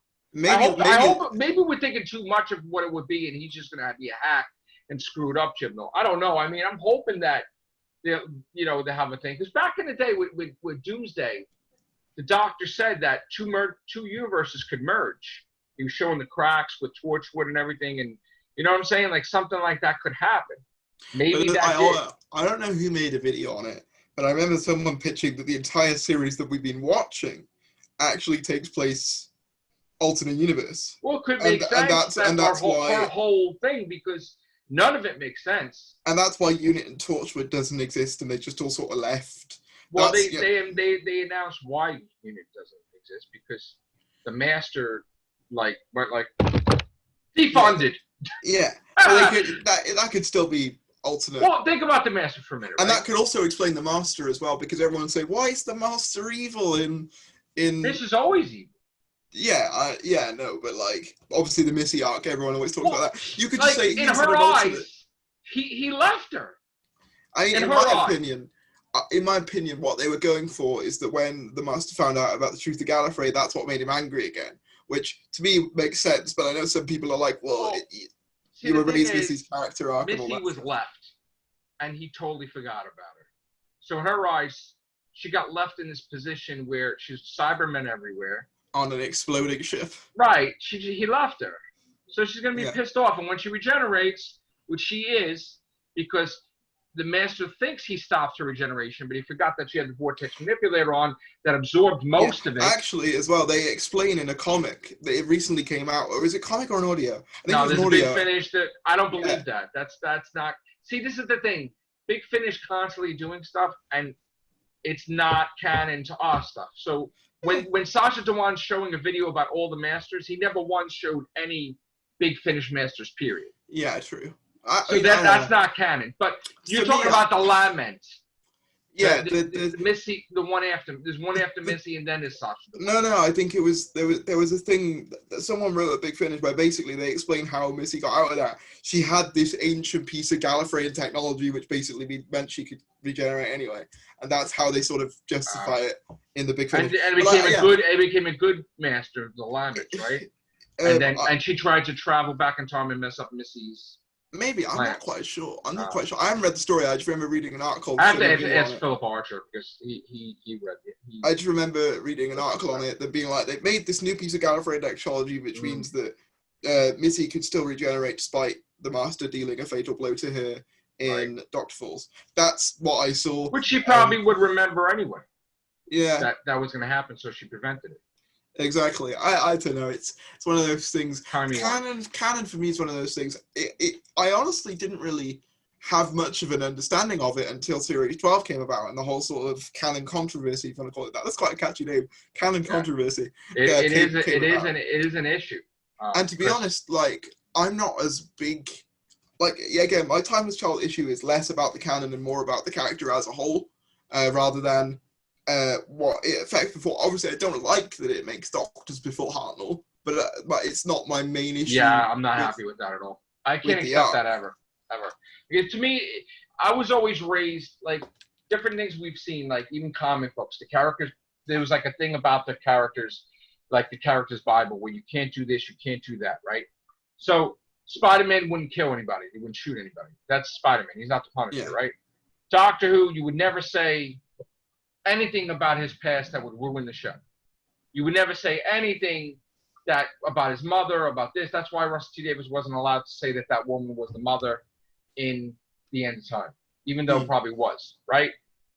[SPEAKER 1] I hope maybe we're thinking too much of what it would be, and he's just gonna be a hack and screw it up, Jim. No, I don't know. I mean, I'm hoping that they have a thing, because back in the day with Doomsday, the Doctor said that two universes could merge. He was showing the cracks with Torchwood and everything, and you know what I'm saying? Like something like that could happen. Maybe
[SPEAKER 2] I don't know who made a video on it, but I remember someone pitching that the entire series that we've been watching actually takes place alternate universe.
[SPEAKER 1] Well, it could make sense. That's why our whole thing, because none of it makes sense.
[SPEAKER 2] And that's why Unit and Torchwood doesn't exist, and they just all sort of left.
[SPEAKER 1] Well, they announced why Unit doesn't exist, because the Master defunded.
[SPEAKER 2] Yeah, but that could still be alternate.
[SPEAKER 1] Well, think about the Master for a minute.
[SPEAKER 2] And that could also explain the Master as well, because everyone would say, why is the Master evil in...
[SPEAKER 1] This is always evil.
[SPEAKER 2] No, but like, obviously the Missy arc, everyone always talks about that. You could just say
[SPEAKER 1] in her eyes, he left her.
[SPEAKER 2] I mean, in my opinion, what they were going for is that when the Master found out about the truth of Gallifrey, that's what made him angry again, which to me makes sense, but I know some people are like, you erased Missy's character arc.
[SPEAKER 1] Missy was left, and he totally forgot about her. So in her eyes, she got left in this position where she's Cybermen everywhere.
[SPEAKER 2] On an exploding ship.
[SPEAKER 1] Right. He left her. So she's going to be pissed off. And when she regenerates, which she is, because the Master thinks he stops her regeneration, but he forgot that she had the Vortex Manipulator on that absorbed most of it.
[SPEAKER 2] Actually, as well, they explain in a comic that it recently came out, or is it comic or an audio? I think it was
[SPEAKER 1] there's
[SPEAKER 2] an
[SPEAKER 1] a
[SPEAKER 2] audio.
[SPEAKER 1] Big Finish that I don't believe that. That's not. See, this is the thing. Big Finish constantly doing stuff, and it's not canon to our stuff. So when Sasha Dewan's showing a video about all the Masters, he never once showed any Big Finish Masters, period.
[SPEAKER 2] Yeah, true.
[SPEAKER 1] That's not canon. But you're talking about the Lament.
[SPEAKER 2] Yeah,
[SPEAKER 1] the Missy, the one after. There's one after Missy, and then there's Sasha.
[SPEAKER 2] No, I think there was a thing that someone wrote a Big Finish where basically they explained how Missy got out of that. She had this ancient piece of Gallifreyan technology, which basically meant she could regenerate anyway, and that's how they sort of justify it in the Big Finish.
[SPEAKER 1] And it became a good master of the Lament, right? And she tried to travel back in time and mess up Missy's.
[SPEAKER 2] Maybe I'm not quite sure. I haven't read the story. I just remember reading an article.
[SPEAKER 1] I have to ask Philip Archer because he read it.
[SPEAKER 2] I just remember reading an article on it that being like they made this new piece of Gallifreyan technology, which means that Missy could still regenerate despite the Master dealing a fatal blow to her in Doctor Falls. That's what I saw.
[SPEAKER 1] Which she probably would remember anyway.
[SPEAKER 2] Yeah,
[SPEAKER 1] that was going to happen, so she prevented it.
[SPEAKER 2] Exactly. I don't know. It's one of those things. Canon for me is one of those things. I honestly didn't really have much of an understanding of it until Series 12 came about and the whole sort of canon controversy, if you want to call it that. That's quite a catchy name. Canon controversy.
[SPEAKER 1] It is an issue.
[SPEAKER 2] And to be honest, like, I'm not as big. Like, again, my Timeless Child issue is less about the canon and more about the character as a whole, rather than what it affects before. Obviously, I don't like that it makes Doctors before Hartnell, but it's not my main issue.
[SPEAKER 1] Yeah, I'm not happy with that at all. I can't accept that ever. Because to me, I was always raised, like, different things we've seen, like, even comic books, the characters, there was, like, a thing about the characters, like the character's Bible, where you can't do this, you can't do that, right? So, Spider-Man wouldn't kill anybody. He wouldn't shoot anybody. That's Spider-Man. He's not the Punisher, right? Doctor Who, you would never say anything about his past that would ruin the show. You would never say anything that about his mother, about this. That's why Russell T Davies wasn't allowed to say that that woman was the mother in The End of Time, even though it probably was, right?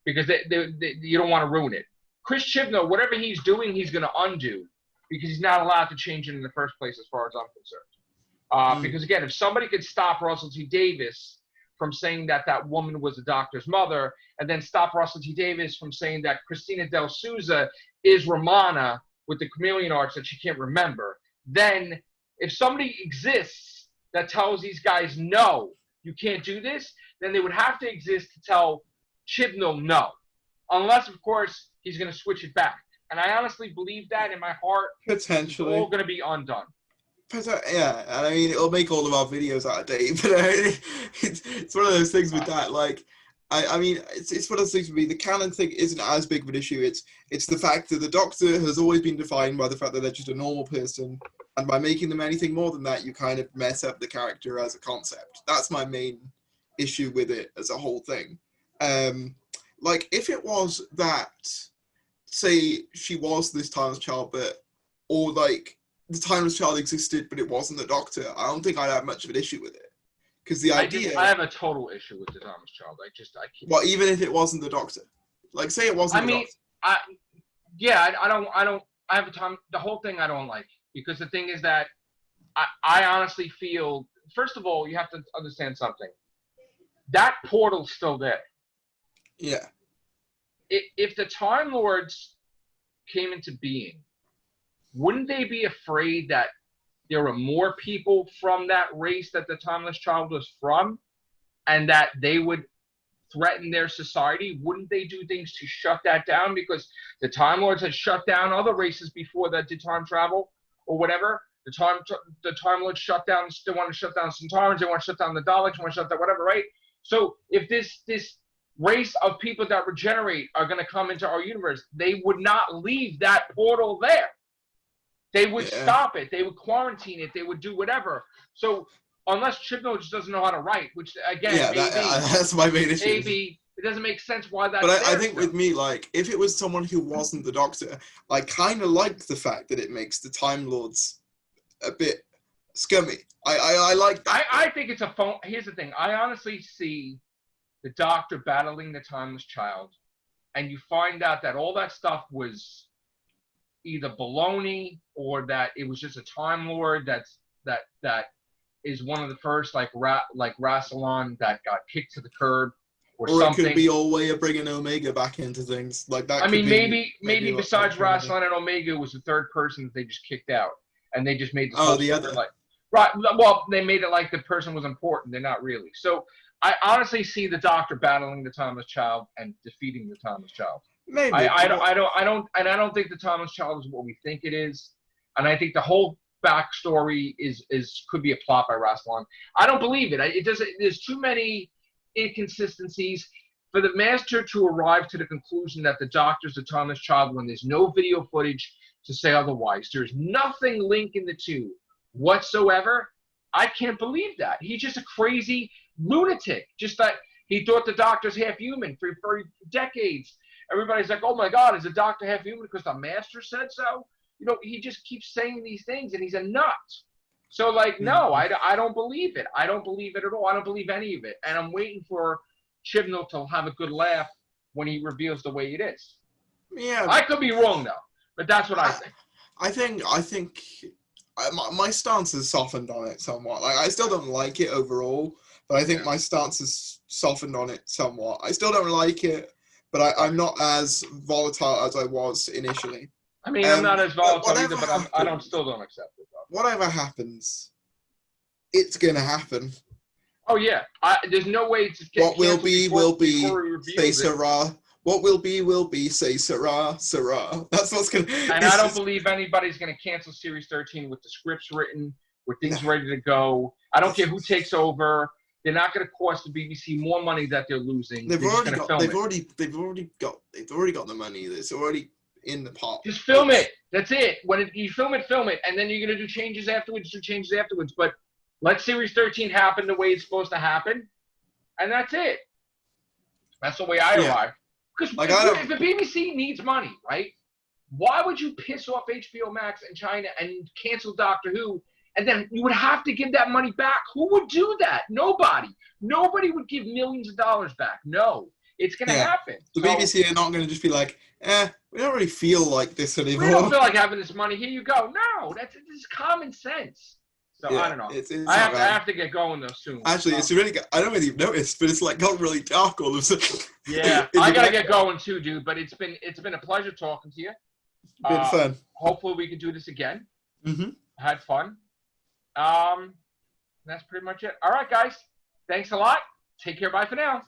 [SPEAKER 1] Because you don't want to ruin it. Chris Chibnall, whatever he's doing, he's going to undo because he's not allowed to change it in the first place as far as I'm concerned. Because, again, if somebody could stop Russell T Davies from saying that that woman was the Doctor's mother, and then stop Russell T Davies from saying that Christina Del Souza is Romana with the chameleon arts that she can't remember, then if somebody exists that tells these guys, no, you can't do this, then they would have to exist to tell Chibnall no. Unless, of course, he's going to switch it back. And I honestly believe that in my heart.
[SPEAKER 2] Potentially.
[SPEAKER 1] It's all going to be undone.
[SPEAKER 2] Yeah, and I mean, it'll make all of our videos out of date, but it's one of those things with that, like, I mean, it's one of those things with me. The canon thing isn't as big of an issue. It's the fact that the Doctor has always been defined by the fact that they're just a normal person, and by making them anything more than that, you kind of mess up the character as a concept. That's my main issue with it as a whole thing. Like, if it was that, say, she was this Timeless Child, or like, the Timeless Child existed, but it wasn't the Doctor, I don't think I'd have much of an issue with it. Because the idea...
[SPEAKER 1] I have a total issue with the Timeless Child. I can't...
[SPEAKER 2] Well, even if it wasn't the Doctor? Like, say it wasn't the Doctor.
[SPEAKER 1] I have a time... The whole thing I don't like. Because the thing is that I honestly feel... First of all, you have to understand something. That portal's still there.
[SPEAKER 2] Yeah.
[SPEAKER 1] If the Time Lords came into being, wouldn't they be afraid that there are more people from that race that the Timeless Child was from, and that they would threaten their society? Wouldn't they do things to shut that down? Because the Time Lords had shut down other races before that did time travel or whatever. The Time Lords shut down. They want to shut down Centaurans. They want to shut down the Daleks. They want to shut down whatever, right? So if this race of people that regenerate are going to come into our universe, they would not leave that portal there. They would stop it. They would quarantine it. They would do whatever. So unless Chibnall just doesn't know how to write, which again,
[SPEAKER 2] that's my main issue.
[SPEAKER 1] Maybe it doesn't make sense why that's
[SPEAKER 2] But I think with me, like, if it was someone who wasn't the Doctor, I kind of like the fact that it makes the Time Lords a bit scummy. I like that.
[SPEAKER 1] I think it's a phone. Here's the thing. I honestly see the Doctor battling the Timeless Child, and you find out that all that stuff was either baloney or that it was just a Time Lord that is one of the first like Rassilon that got kicked to the curb or something.
[SPEAKER 2] It could be all way of bringing Omega back into things like that.
[SPEAKER 1] I mean, maybe
[SPEAKER 2] like
[SPEAKER 1] besides Rassilon and Omega, it was the third person that they just kicked out, and they just made this whole
[SPEAKER 2] the
[SPEAKER 1] story
[SPEAKER 2] other.
[SPEAKER 1] like right. Well, they made it like the person was important. They're not really. So I honestly see the Doctor battling the Timeless Child and defeating the Timeless Child.
[SPEAKER 2] Maybe
[SPEAKER 1] I don't think the Timeless Child is what we think it is, and I think the whole backstory could be a plot by Rassilon. I don't believe it. It doesn't. There's too many inconsistencies for the Master to arrive to the conclusion that the Doctor's the Timeless Child when there's no video footage to say otherwise. There's nothing linking the two whatsoever. I can't believe that. He's just a crazy lunatic. Just that he thought the Doctor's half human for decades. Everybody's like, oh my God, is the Doctor half human because the Master said so? You know, he just keeps saying these things and he's a nut. So, like, no, I don't believe it. I don't believe it at all. I don't believe any of it. And I'm waiting for Chibnall to have a good laugh when he reveals the way it is.
[SPEAKER 2] Yeah.
[SPEAKER 1] I could be wrong, though, but that's what I think.
[SPEAKER 2] I think my stance has softened on it somewhat. Like, I still don't like it overall, but I think my stance has softened on it somewhat. I still don't like it, but I'm not as volatile as I was initially.
[SPEAKER 1] I mean, I'm not as volatile either, but I still don't accept it, though.
[SPEAKER 2] Whatever happens, it's going to happen.
[SPEAKER 1] Oh, yeah. There's no way to get
[SPEAKER 2] what will be, say Sarah. What will be, say Sarah. That's what's going to...
[SPEAKER 1] And I don't believe anybody's going to cancel Series 13 with the scripts written, with things ready to go. I don't care who takes over. They're not going to cost the BBC more money that they're losing.
[SPEAKER 2] They've already got the money. It's already in the pot.
[SPEAKER 1] Just film it. That's it. When you film it, and then you're going to do changes afterwards. But let Series 13 happen the way it's supposed to happen, and that's it. That's the way I arrive. Because if the BBC needs money, right? Why would you piss off HBO Max and China and cancel Doctor Who? And then you would have to give that money back. Who would do that? Nobody. Nobody would give millions of dollars back. No. It's going to happen.
[SPEAKER 2] The BBC are not going to just be like, we don't really feel like this anymore.
[SPEAKER 1] We don't feel like having this money. Here you go. No, this is common sense. So I don't know. I have to get going though soon.
[SPEAKER 2] Actually, it's really. I don't know whether you've noticed, but it's like got really dark all of a sudden.
[SPEAKER 1] Yeah, I gotta get going too, dude. But it's been a pleasure talking to you.
[SPEAKER 2] Been fun.
[SPEAKER 1] Hopefully we can do this again.
[SPEAKER 2] Mm-hmm.
[SPEAKER 1] Had fun. That's pretty much it. All right, guys. Thanks a lot. Take care. Bye for now.